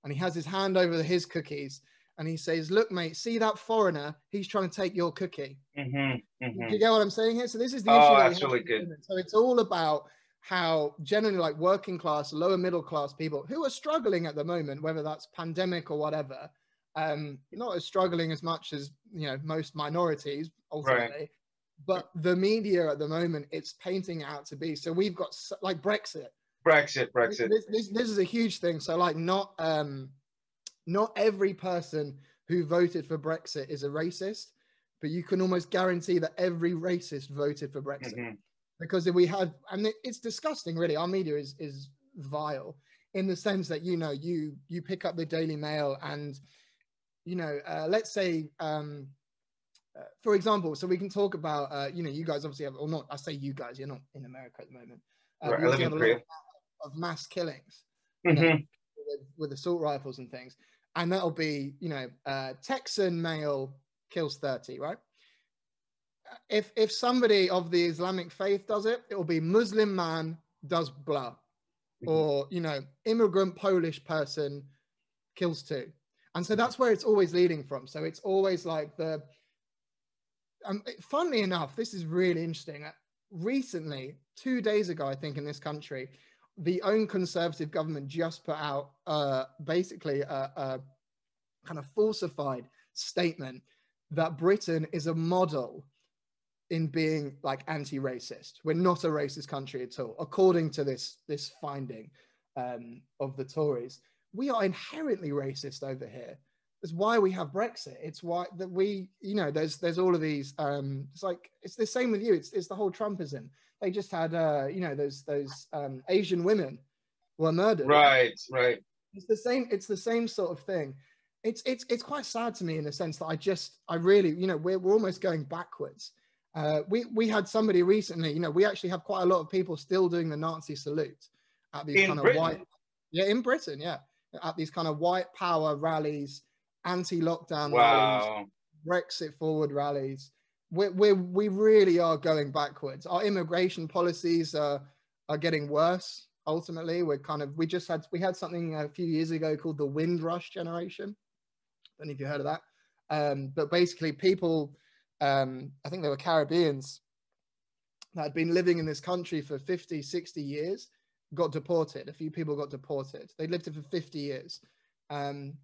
And he has his hand over his cookies. And he says, look, mate, see that foreigner? He's trying to take your cookie. Do you get what I'm saying here? So this is the issue. Oh, that that's really good. So it's all about how generally like working class, lower middle class people who are struggling at the moment, whether that's pandemic or whatever, not as struggling as much as, you know, most minorities ultimately. Right. But the media at the moment, it's painting it out to be. So we've got like Brexit. This is a huge thing. So like not every person who voted for Brexit is a racist, but you can almost guarantee that every racist voted for Brexit. Because if we had, and it's disgusting really, our media is vile in the sense that, you know, you pick up the Daily Mail and, you know, let's say, for example, so we can talk about, you know, you guys obviously have, or not, I say you guys, you're not in America at the moment. Right, you have a lot of mass killings, you know, with assault rifles and things. And that'll be, you know, Texan male kills 30, right? If somebody of the Islamic faith does it, it will be Muslim man does blah. Or, you know, immigrant Polish person kills 2. And so that's where it's always leading from. So it's always like the, funnily enough, this is really interesting. Recently, 2 days ago, I think in this country, the own conservative government just put out basically a kind of falsified statement that Britain is a model in being like anti-racist. We're not a racist country at all, according to this finding of the Tories. We are inherently racist over here. That's why we have Brexit. It's why that we, you know, there's all of these. It's like it's the same with you. It's the whole Trumpism. They just had, you know, those Asian women were murdered. Right. It's the same sort of thing. It's quite sad to me in the sense that I really, you know, we're almost going backwards. We had somebody recently, you know, we actually have quite a lot of people still doing the Nazi salute at these kind of white, in Britain, at these kind of white power rallies, anti-lockdown rallies, Brexit forward rallies. We really are going backwards. Our immigration policies are getting worse. Ultimately, we had something a few years ago called the Windrush generation. I don't know if you heard of that, but basically people, I think they were Caribbeans that had been living in this country for 50, 60 years, got deported. A few people got deported. They lived here for 50 years. And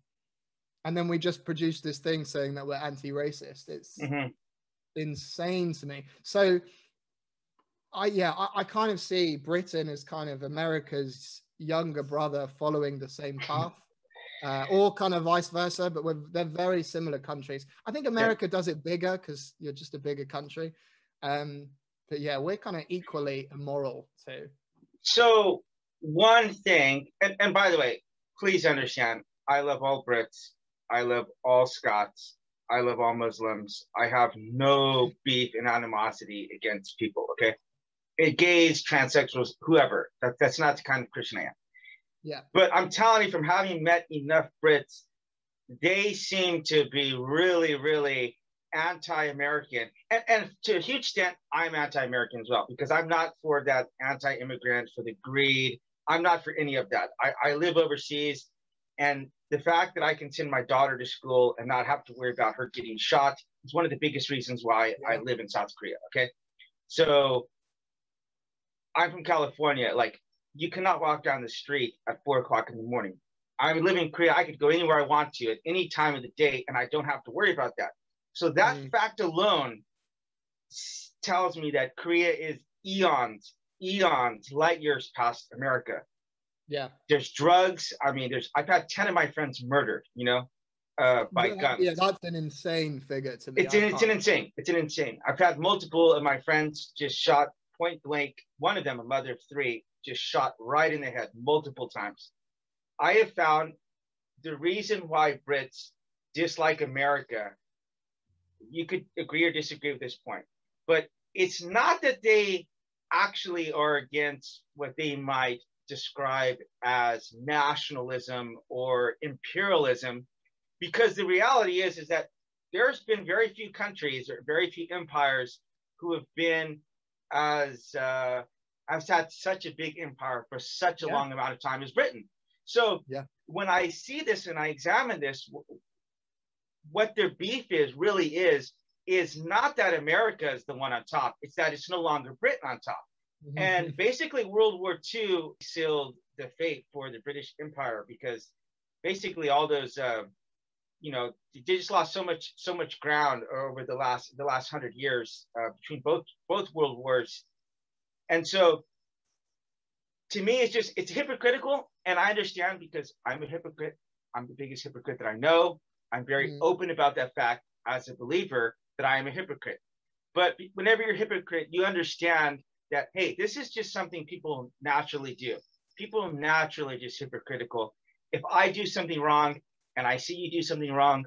then we just produced this thing saying that we're anti-racist. It's insane to me. So I kind of see Britain as kind of America's younger brother following the same path. Or kind of vice versa, but they're very similar countries. I think America does it bigger because you're just a bigger country. But yeah, we're kind of equally immoral too. So one thing, and by the way, please understand, I love all Brits. I love all Scots. I love all Muslims. I have no beef and animosity against people, okay? Gays, transsexuals, whoever. That's not the kind of Christian I am. Yeah. But I'm telling you, from having met enough Brits, they seem to be really, really anti-American. And to a huge extent, I'm anti-American as well, because I'm not for that anti-immigrant, for the greed. I'm not for any of that. I live overseas, and the fact that I can send my daughter to school and not have to worry about her getting shot is one of the biggest reasons why I live in South Korea, okay? So I'm from California. Like, you cannot walk down the street at 4 o'clock in the morning. I live in Korea. I could go anywhere I want to at any time of the day, and I don't have to worry about that. So that fact alone tells me that Korea is eons, light years past America. Yeah. There's drugs. I mean, I've had 10 of my friends murdered, you know, by guns. Yeah, that's an insane figure to me. It's an insane. I've had multiple of my friends just shot point blank. One of them, a mother of 3, just shot right in the head multiple times. I have found the reason why Brits dislike America, you could agree or disagree with this point, but it's not that they actually are against what they might describe as nationalism or imperialism, because the reality is that there's been very few countries or very few empires who have been as has had such a big empire for such a long amount of time as Britain. So when I see this and I examine this, what their beef really is not that America is the one on top. It's that it's no longer Britain on top. Mm-hmm. And basically World War II sealed the fate for the British Empire, because basically all those, you know, they just lost so much ground over the last 100 years between both world wars. And so to me, it's hypocritical. And I understand, because I'm a hypocrite. I'm the biggest hypocrite that I know. I'm very open about that fact as a believer, that I am a hypocrite. But whenever you're a hypocrite, you understand that, hey, this is just something people naturally do. People naturally just hypocritical. If I do something wrong and I see you do something wrong,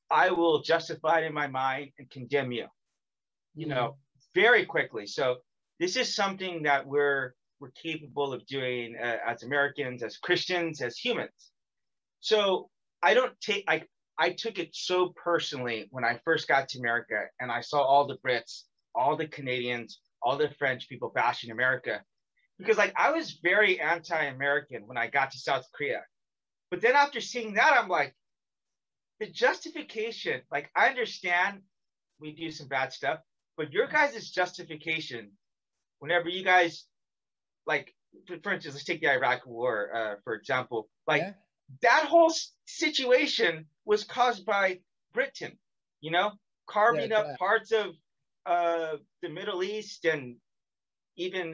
I will justify it in my mind and condemn you, you know, very quickly. So this is something that we're capable of doing as Americans, as Christians, as humans. So I took it so personally when I first got to America and I saw all the Brits, all the Canadians, all the French people bashing America, because like I was very anti-American when I got to South Korea. But then after seeing that, I'm like, the justification, like I understand we do some bad stuff, but your guys' justification, whenever you guys, like, for instance, let's take the Iraq War, for example, like that whole situation was caused by Britain, you know, carving up parts of the Middle East and even,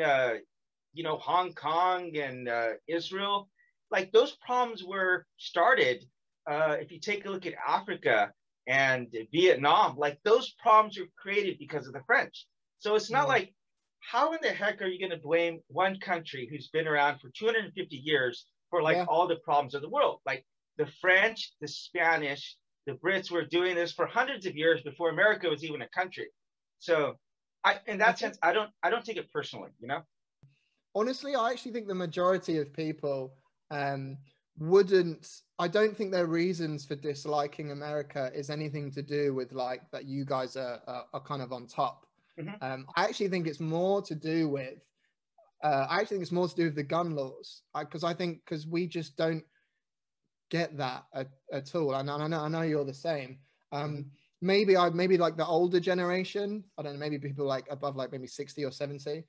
you know, Hong Kong and Israel. Like those problems were started. If you take a look at Africa and Vietnam, like those problems were created because of the French. So it's not like, how in the heck are you going to blame one country who's been around for 250 years for like all the problems of the world? Like the French, the Spanish, the Brits were doing this for hundreds of years before America was even a country. So in that sense, I don't take it personally, you know? Honestly, I actually think the majority of people I don't think their reasons for disliking America is anything to do with like that you guys are kind of on top. I actually think it's more to do with the gun laws, because we just don't get that at all. And I know you're the same. Maybe like the older generation, I don't know, maybe people like above like maybe 60 or 70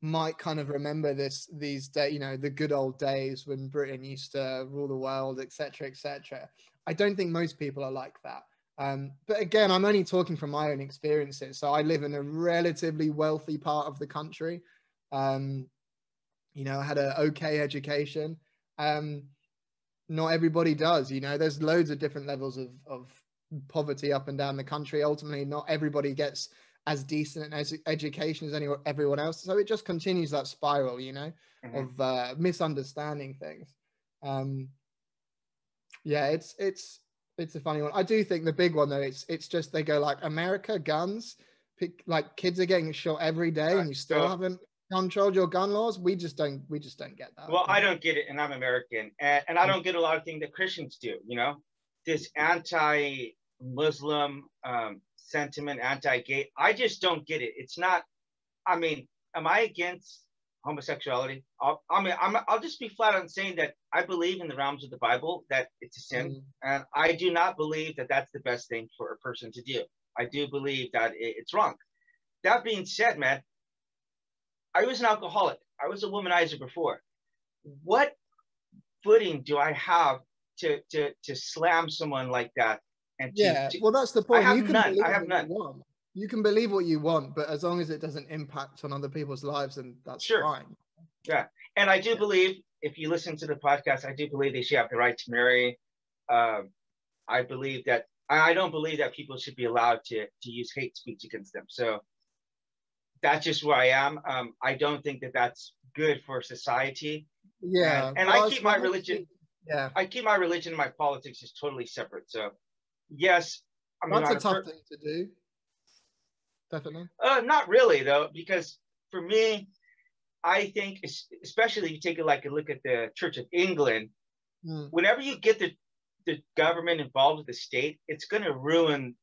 might kind of remember these days, you know, the good old days when Britain used to rule the world, etc., etc. I don't think most people are like that. But again, I'm only talking from my own experiences. So I live in a relatively wealthy part of the country. You know, I had an okay education. Not everybody does, you know, there's loads of different levels of poverty up and down the country. Ultimately, not everybody gets as decent as education as everyone else. So it just continues that spiral, you know, of misunderstanding things. Yeah, it's a funny one. I do think the big one though, it's just they go like America, guns, like kids are getting shot every day and you still haven't controlled your gun laws. We just don't get that. Well, I don't get it, and I'm American, and I don't get a lot of things that Christians do, you know, this anti-Muslim sentiment, anti-gay. I just don't get it. It's not, I mean, am I against homosexuality? I'll just be flat on saying that I believe in the realms of the Bible that it's a sin, and I do not believe that that's the best thing for a person to do. I do believe that it's wrong. That being said, man, I was an alcoholic. I was a womanizer before. What footing do I have to slam someone like that? And well, that's the point. I have none. You can believe what you want, but as long as it doesn't impact on other people's lives, then that's fine. Yeah, and I do believe if you listen to the podcast, I do believe they should have the right to marry. I believe that I don't believe that people should be allowed to use hate speech against them. So that's just where I am. I don't think that that's good for society. Yeah, and I keep my religion. Yeah, I keep my religion and my politics is totally separate. So yes, I mean that's a tough thing to do. Definitely. Not really though, because for me, I think, especially if you take a look at the Church of England, whenever you get the government involved with the state, it's going to ruin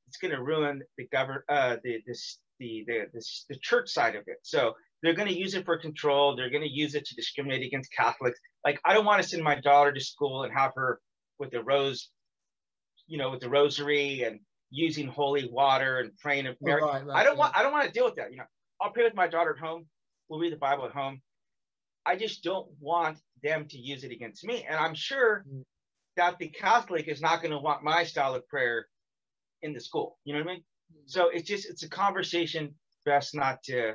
the church side of it. So they're going to use it for control. They're going to use it to discriminate against Catholics. Like, I don't want to send my daughter to school and have her with the rosary and using holy water and praying to Mary. Right, I don't want to deal with that. I'll pray with my daughter at home. We'll read the Bible at home. I just don't want them to use it against me. And I'm sure that the Catholic is not going to want my style of prayer in the school. You know what I mean? So it's a conversation best not to,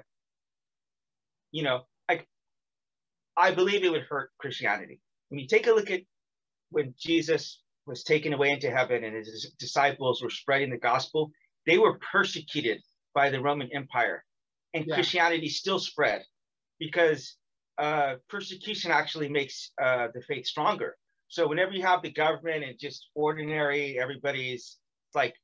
I believe it would hurt Christianity. When you take a look at when Jesus was taken away into heaven and his disciples were spreading the gospel, they were persecuted by the Roman Empire, and Christianity still spread because persecution actually makes the faith stronger. So whenever you have the government and just ordinary, everybody's like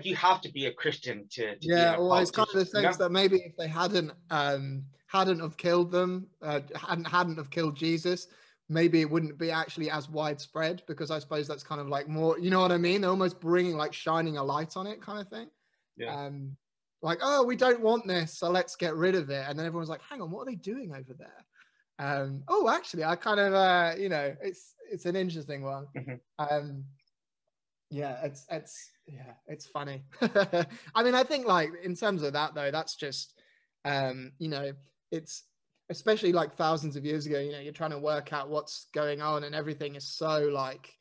you have to be a Christian to be a well, it's kind of the sense that maybe if they hadn't have killed them, hadn't have killed Jesus, maybe it wouldn't be actually as widespread, because I suppose that's kind of like more, you know what I mean? They're almost shining a light on it kind of thing. Yeah. Like, oh, we don't want this, so let's get rid of it. And then everyone's like, hang on, what are they doing over there? Oh, actually, I kind of, it's an interesting one. It's funny. I mean, I think like in terms of that though, that's just, it's especially like thousands of years ago, you're trying to work out what's going on and everything is so like,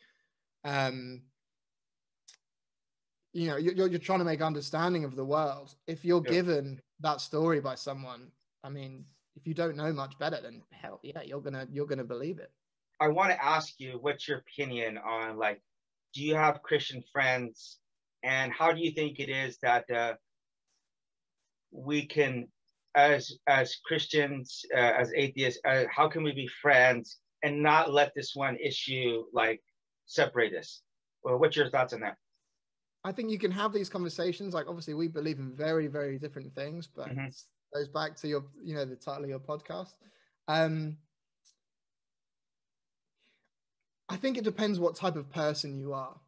you're trying to make understanding of the world. If you're given that story by someone, I mean, if you don't know much better, then hell yeah, you're gonna believe it. I want to ask you, what's your opinion on, like, do you have Christian friends, and how do you think it is that we can, as Christians, as atheists, how can we be friends and not let this one issue like separate us? Well, what's your thoughts on that? I think you can have these conversations. Like, obviously we believe in very, very different things, but it goes back to your, the title of your podcast. I think it depends what type of person you are.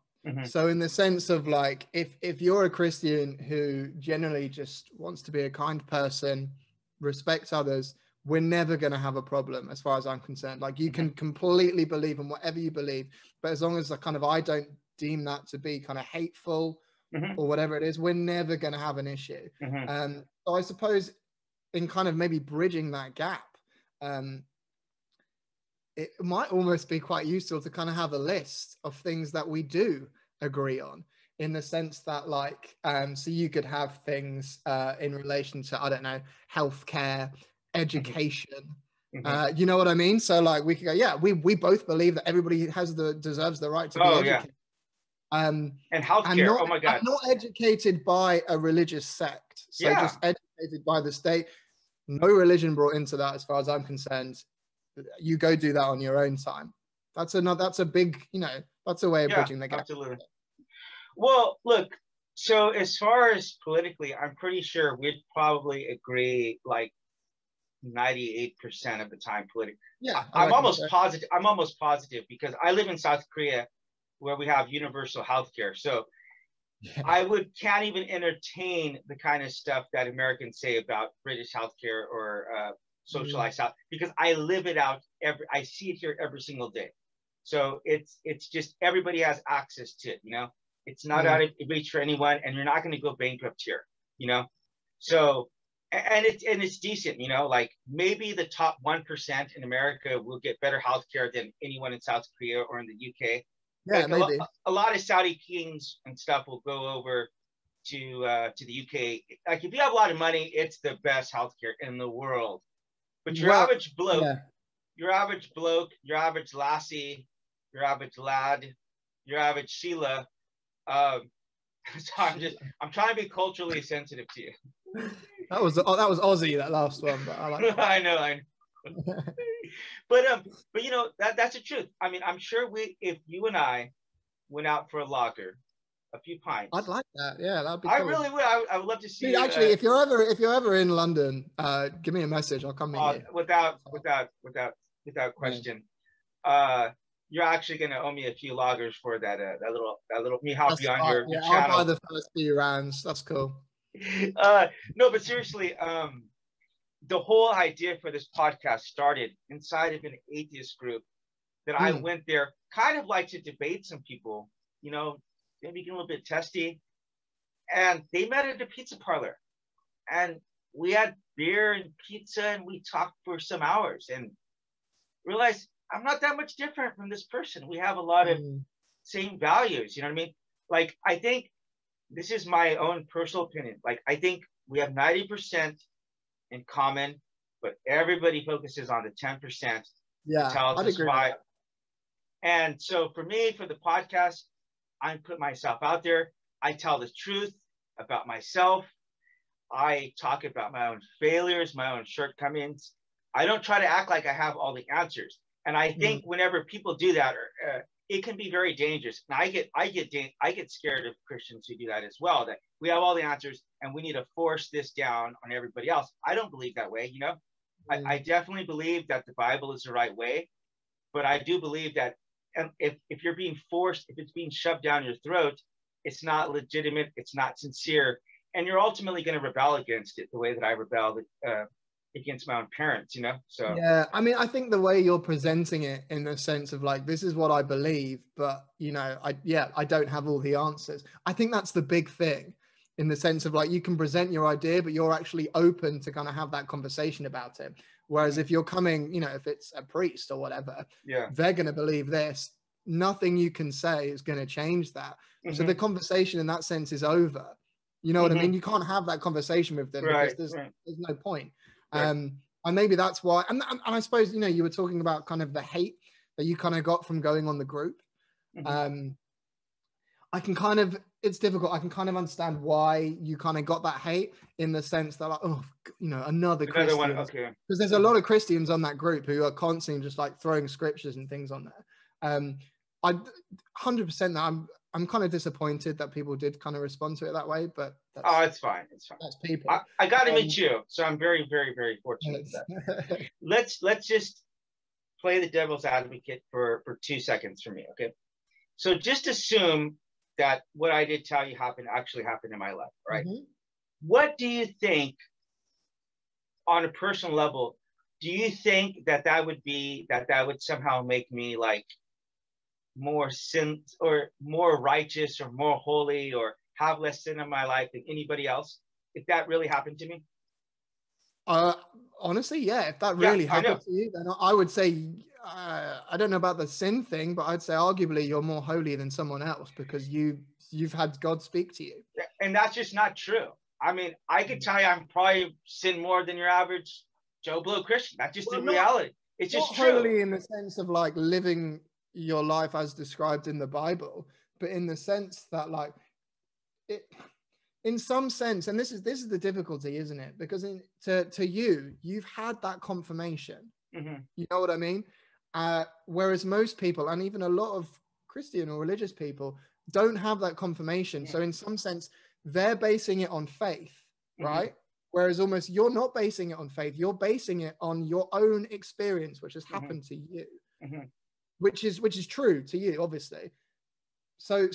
So in the sense of like, if you're a Christian who generally just wants to be a kind person, respects others, we're never going to have a problem as far as I'm concerned. Like, you can completely believe in whatever you believe, but as long as I don't deem that to be kind of hateful or whatever it is, we're never going to have an issue. So I suppose in kind of maybe bridging that gap, it might almost be quite useful to kind of have a list of things that we do agree on, in the sense that like, so you could have things in relation to, I don't know, healthcare, education, you know what I mean? So like we could go, we both believe that everybody deserves the right to be educated. And healthcare, oh my God. Not educated by a religious sect. So just educated by the state. No religion brought into that as far as I'm concerned. You go do that on your own time. That's a big, that's a way of bridging the gap. Absolutely. Well, look, so as far as politically, I'm pretty sure we'd probably agree like 98% of the time politically. Yeah. I'm almost positive because I live in South Korea, where we have universal healthcare. So I can't even entertain the kind of stuff that Americans say about British healthcare or socialized health, because I live it out I see it here every single day. So it's just, everybody has access to it, it's not out of reach for anyone, and you're not going to go bankrupt here, So, and it's decent, like maybe the top 1% in America will get better healthcare than anyone in South Korea or in the UK. Yeah, like maybe. A lot of Saudi kings and stuff will go over to the UK. Like, if you have a lot of money, it's the best healthcare in the world. But your average bloke, your average bloke, your average lassie, your average lad, your average Sheila. So I'm trying to be culturally sensitive to you. That was Aussie, that last one, but I like that. I know. But you know, that's the truth. I mean, I'm sure if you and I went out for a lager, a few pints. I'd like that. Yeah, that'd be cool. I really would. I would love to see. Dude, actually, if you're ever in London, give me a message. I'll come meet you. Without question. You're actually gonna owe me a few lagers for that little me help you on your channel. I'll buy the first few rounds. That's cool. No, but seriously, the whole idea for this podcast started inside of an atheist group that I went there kind of like to debate some people, you know, maybe get a little bit testy. And they met at a pizza parlor. And we had beer and pizza and we talked for some hours and realized I'm not that much different from this person. We have a lot of same values, you know what I mean? Like, I think this is my own personal opinion. Like, I think we have 90% in common, but everybody focuses on the 10%. Yeah, I'd agree. And so for me, for the podcast, I put myself out there. I tell the truth about myself. I talk about my own failures, my own shortcomings. I don't try to act like I have all the answers. And I think whenever people do that, it can be very dangerous. And I get scared of Christians who do that as well, that we have all the answers and we need to force this down on everybody else. I don't believe that way, you know. I definitely believe that the Bible is the right way, but I do believe that if you're being forced, if it's being shoved down your throat, it's not legitimate, it's not sincere, and you're ultimately going to rebel against it the way that I rebelled against my own parents, you know. So yeah, I mean, I think the way you're presenting it in the sense of like, this is what I believe, but you know, I don't have all the answers. I think that's the big thing, in the sense of like, you can present your idea, but you're actually open to kind of have that conversation about it. Whereas if you're coming, you know, if it's a priest or whatever, they're going to believe this. Nothing you can say is going to change that. So the conversation in that sense is over. You know what I mean? You can't have that conversation with them because there's no point. And maybe that's why. And I suppose, you know, you were talking about kind of the hate that you kind of got from going on the group. I can kind of, it's difficult. I can kind of understand why you kind of got that hate, in the sense that like, oh, you know, another Christian. One, okay. Because there's a lot of Christians on that group who are constantly just like throwing scriptures and things on there. I 100% that I'm kind of disappointed that people did kind of respond to it that way, but it's fine. It's fine. That's people. I got to meet you, so I'm very, very, very fortunate for that. Let's just play the devil's advocate for 2 seconds for me, okay? So just assume that what I did tell you actually happened in my life, right? What do you think, on a personal level, do you think that would somehow make me like more sin or more righteous or more holy or have less sin in my life than anybody else if that really happened to me? Honestly, yeah, if that really happened to you, then I would say I don't know about the sin thing, but I'd say arguably you're more holy than someone else because you've had God speak to you. And that's just not true. I mean, I could tell you I'm probably sin more than your average Joe Blow Christian. That's just the reality. It's just true. Holy in the sense of like living your life as described in the Bible, but in the sense that like it, in some sense, and this is the difficulty, isn't it? Because to you've had that confirmation. You know what I mean? Whereas most people, and even a lot of Christian or religious people, don't have that confirmation. So in some sense, they're basing it on faith, right? Whereas almost you're not basing it on faith. You're basing it on your own experience, which has happened to you, which is true to you, obviously. So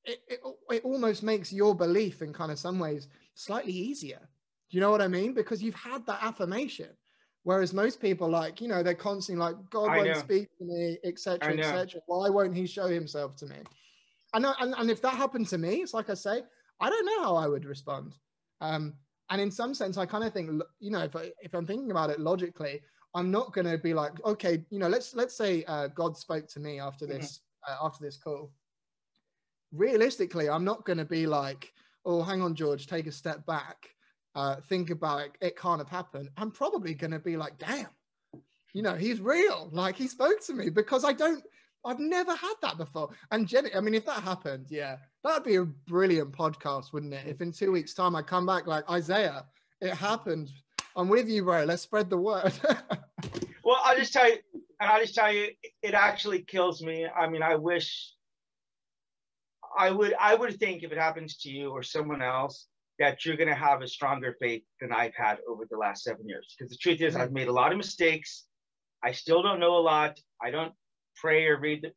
it almost makes your belief in kind of some ways slightly easier. Do you know what I mean? Because you've had that affirmation. Whereas most people, like, you know, they're constantly like, God won't speak to me, etc., etc. Why won't he show himself to me? And if that happened to me, it's like I say, I don't know how I would respond. And in some sense, I kind of think, you know, if I'm thinking about it logically, I'm not going to be like, okay, you know, let's say God spoke to me after this call. Realistically, I'm not going to be like, oh, hang on, George, take a step back. Think about it. It can't have happened. I'm probably going to be like, damn, you know, he's real. Like, he spoke to me, because I've never had that before. And Jenny, I mean, if that happened, yeah, that'd be a brilliant podcast, wouldn't it? If in 2 weeks' time I come back like, Isaiah, it happened. I'm with you, bro. Let's spread the word. Well, I'll just tell you, it actually kills me. I mean, I would think if it happens to you or someone else, that you're going to have a stronger faith than I've had over the last 7 years. Because the truth is, I've made a lot of mistakes. I still don't know a lot. I don't pray or read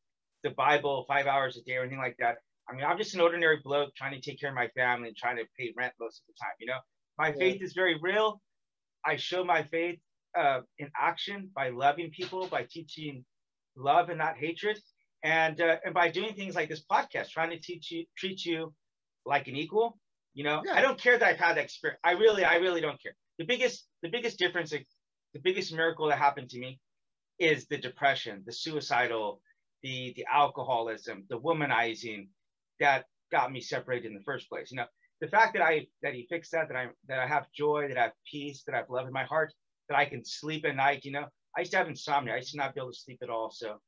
the Bible 5 hours a day or anything like that. I mean, I'm just an ordinary bloke trying to take care of my family and trying to pay rent most of the time. You know, my faith is very real. I show my faith in action by loving people, by teaching love and not hatred, and by doing things like this podcast, trying to treat you like an equal. You know, I don't care that I've had that experience. I really don't care. The biggest difference, the biggest miracle that happened to me is the depression, the suicidal, the alcoholism, the womanizing that got me separated in the first place. You know, the fact that he fixed that I have joy, that I have peace, that I have love in my heart, that I can sleep at night. You know, I used to have insomnia. I used to not be able to sleep at all. So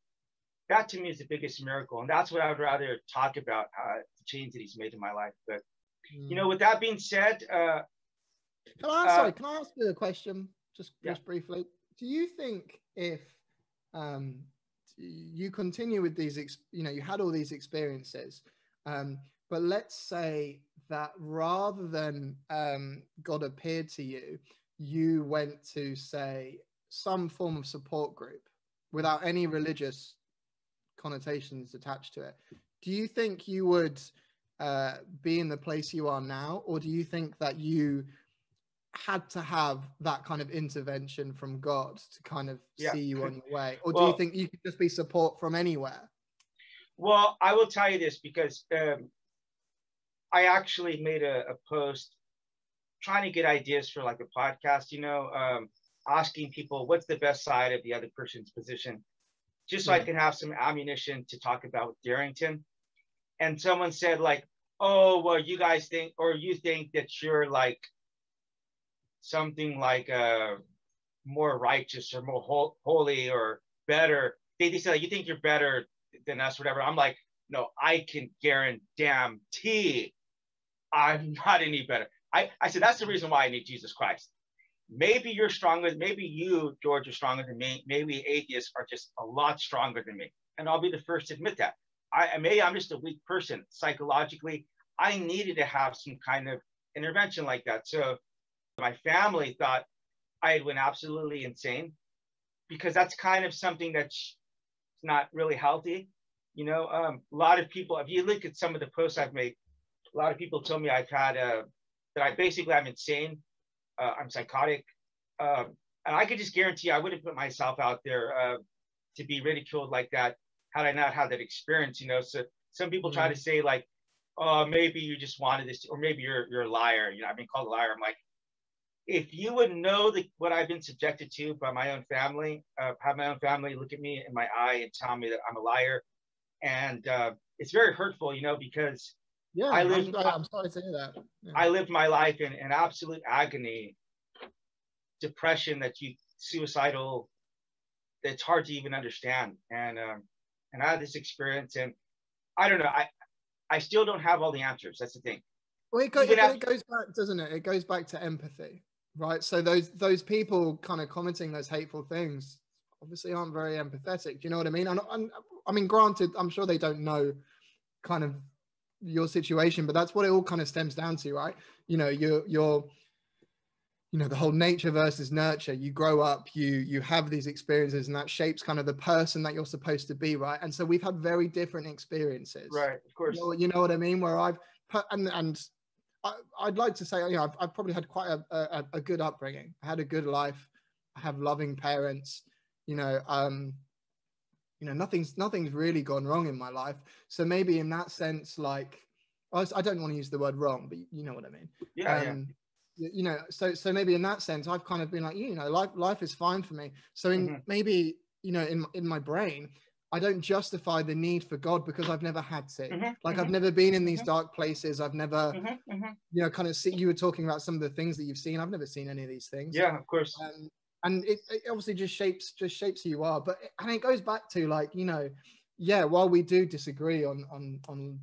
that to me is the biggest miracle. And that's what I would rather talk about, the change that he's made in my life. But, you know, with that being said, can I ask you a question just briefly? Do you think if you continue with these, you know, you had all these experiences, but let's say that rather than God appeared to you, you went to, say, some form of support group without any religious connotations attached to it, do you think you would be in the place you are now? Or do you think that you had to have that kind of intervention from God to kind of see you on your way? Or do you think you could just be support from anywhere? Well, I will tell you this, because I actually made a post trying to get ideas for like a podcast, you know, asking people what's the best side of the other person's position, just so I can have some ammunition to talk about with Darrington. And someone said like, oh, well, you guys think, or you think that you're like something like more righteous or more holy or better. They said, like, you think you're better than us, whatever. I'm like, no, I can guarantee I'm not any better. I said, that's the reason why I need Jesus Christ. Maybe you're stronger. Maybe you, George, are stronger than me. Maybe atheists are just a lot stronger than me. And I'll be the first to admit that. I'm just a weak person. Psychologically, I needed to have some kind of intervention like that. So my family thought I went absolutely insane, because that's kind of something that's not really healthy. You know, a lot of people, if you look at some of the posts I've made, a lot of people told me I've had that I'm insane, I'm psychotic, and I could just guarantee I wouldn't put myself out there to be ridiculed like that had I not had that experience. You know, so some people try to say like, oh, maybe you just wanted this, or maybe you're a liar. You know, I've been called a liar. I'm like, if you would know what I've been subjected to by my own family, have my own family look at me in my eye and tell me that I'm a liar, and it's very hurtful, you know, because I'm sorry to hear that. Yeah. I lived my life in absolute agony, depression, suicidal, that's hard to even understand. And I had this experience, and I don't know, I still don't have all the answers. That's the thing. Well, it goes back, doesn't it? It goes back to empathy, right? So those people kind of commenting those hateful things obviously aren't very empathetic. Do you know what I mean? I mean, granted, I'm sure they don't know kind of your situation, but that's what it all kind of stems down to, right? You know, you're you know, the whole nature versus nurture. You grow up, you have these experiences, and that shapes kind of the person that you're supposed to be, right? And so we've had very different experiences, right? Of course. You know what I mean? Where I'd like to say, you know, I've probably had quite a good upbringing. I had a good life. I have loving parents. You know, nothing's really gone wrong in my life. So maybe in that sense, like, I don't want to use the word wrong, but you know what I mean. Yeah. You know, so maybe in that sense, I've kind of been like, you know, life is fine for me. So maybe, you know, in my brain, I don't justify the need for God because I've never had to. I've never been in these dark places. I've never, you know, kind of you were talking about some of the things that you've seen. I've never seen any of these things. Yeah, of course. And it obviously just shapes who you are. But and it goes back to, like, you know, yeah, while we do disagree on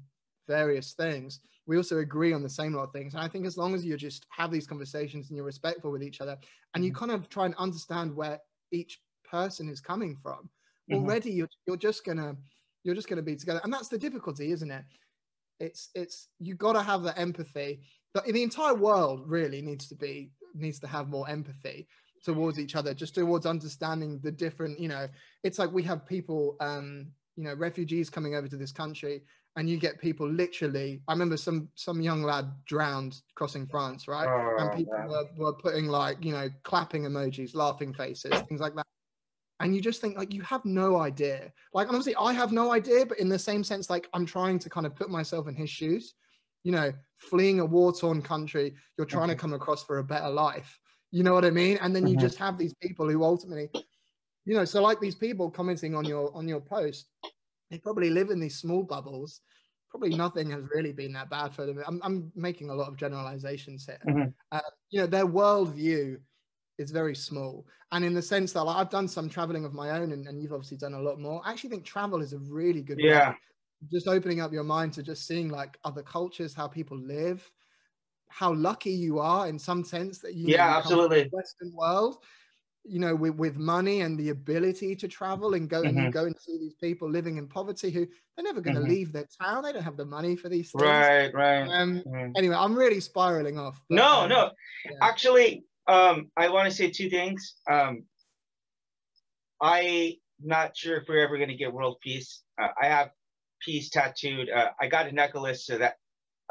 various things, we also agree on the same lot of things. And I think as long as you just have these conversations and you're respectful with each other, and you kind of try and understand where each person is coming from, already you're just gonna be together. And that's the difficulty, isn't it? It's you got to have that empathy. But the entire world really needs to have more empathy towards each other, just towards understanding the different, you know, it's like we have people, you know, refugees coming over to this country, and you get people literally, I remember some young lad drowned crossing France, right? And people were putting, like, you know, clapping emojis, laughing faces, things like that. And you just think, like, you have no idea. Like, honestly, I have no idea, but in the same sense, like, I'm trying to kind of put myself in his shoes, you know, fleeing a war-torn country, you're trying to come across for a better life. You know what I mean? And then you just have these people who ultimately, you know, so like these people commenting on your post, they probably live in these small bubbles. Probably nothing has really been that bad for them. I'm making a lot of generalizations here. You know, their worldview is very small. And in the sense that, like, I've done some traveling of my own, and you've obviously done a lot more. I actually think travel is a really good way. Just opening up your mind to just seeing, like, other cultures, how people live, how lucky you are in some sense that you come from the Western world, you know, with money and the ability to travel and go and you go and see these people living in poverty who they're never going to leave their town. They don't have the money for these things. Anyway, I'm really spiraling off. But, no. Actually, I want to say two things. I'm not sure if we're ever going to get world peace. I have peace tattooed. I got a necklace so that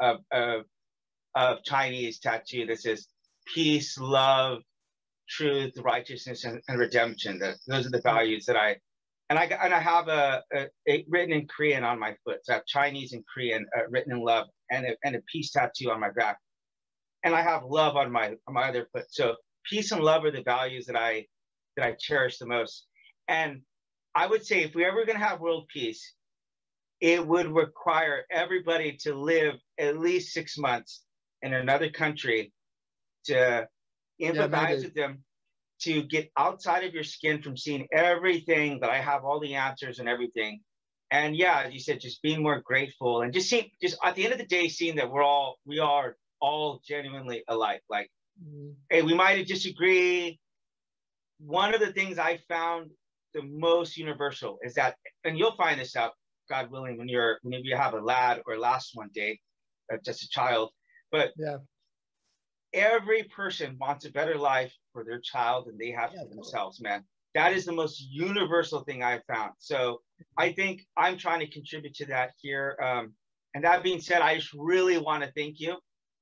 of Chinese tattoo that says peace, love, truth, righteousness, and redemption. Those are the values that I have a written in Korean on my foot. So I have Chinese and Korean written in love, and a peace tattoo on my back. And I have love on my other foot. So peace and love are the values that I cherish the most. And I would say if we're ever going to have world peace, it would require everybody to live at least 6 months in another country, to empathize with them, to get outside of your skin from seeing everything that I have all the answers and everything. And yeah, as you said, just being more grateful and just at the end of the day, seeing that we are all genuinely alike. Like, hey, we might disagree. One of the things I found the most universal is that, and you'll find this out, God willing, whenever you have a lad or lass one day, just a child, but every person wants a better life for their child than they have for themselves, man. That is the most universal thing I've found. So I think I'm trying to contribute to that here. And that being said, I just really want to thank you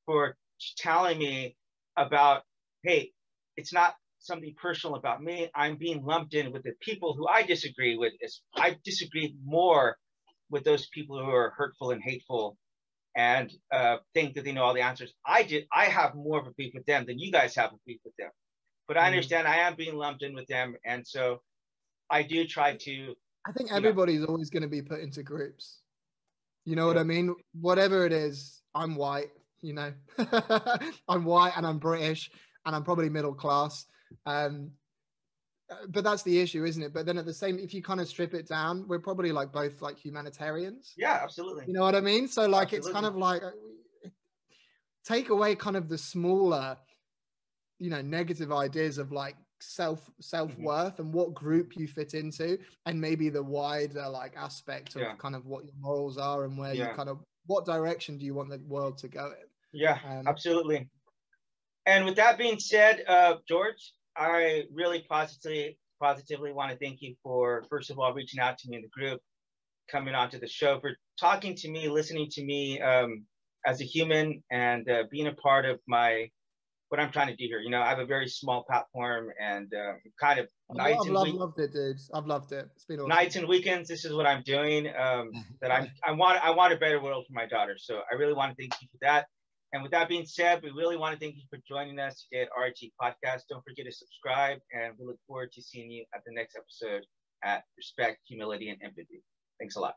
for telling me about, hey, it's not something personal about me. I'm being lumped in with the people who I disagree with. I disagree more with those people who are hurtful and hateful and think that they know all the answers. I have more of a beef with them than you guys have a beef with them. But I understand I am being lumped in with them. And so I do try to... I think everybody's always going to be put into groups. You know what I mean? Whatever it is, I'm white, you know. I'm white and I'm British and I'm probably middle class. But that's the issue, isn't it? But then at the same, if you kind of strip it down, we're probably like both like humanitarians. Yeah, absolutely. You know what I mean? So like, it's kind of like, take away kind of the smaller, you know, negative ideas of like self-worth and what group you fit into, and maybe the wider like aspect of kind of what your morals are and where you kind of, what direction do you want the world to go in? Yeah, absolutely. And with that being said, George, I really positively want to thank you for, first of all, reaching out to me in the group, coming onto the show, for talking to me, listening to me as a human, and being a part of what I'm trying to do here. You know, I have a very small platform, and kind of I've loved it, dude. I've loved it. It's been awesome. Nights and weekends, this is what I'm doing. That I want a better world for my daughter. So I really want to thank you for that. And with that being said, we really want to thank you for joining us today at RHE Podcast. Don't forget to subscribe, and we look forward to seeing you at the next episode at Respect, Humility, and Empathy. Thanks a lot.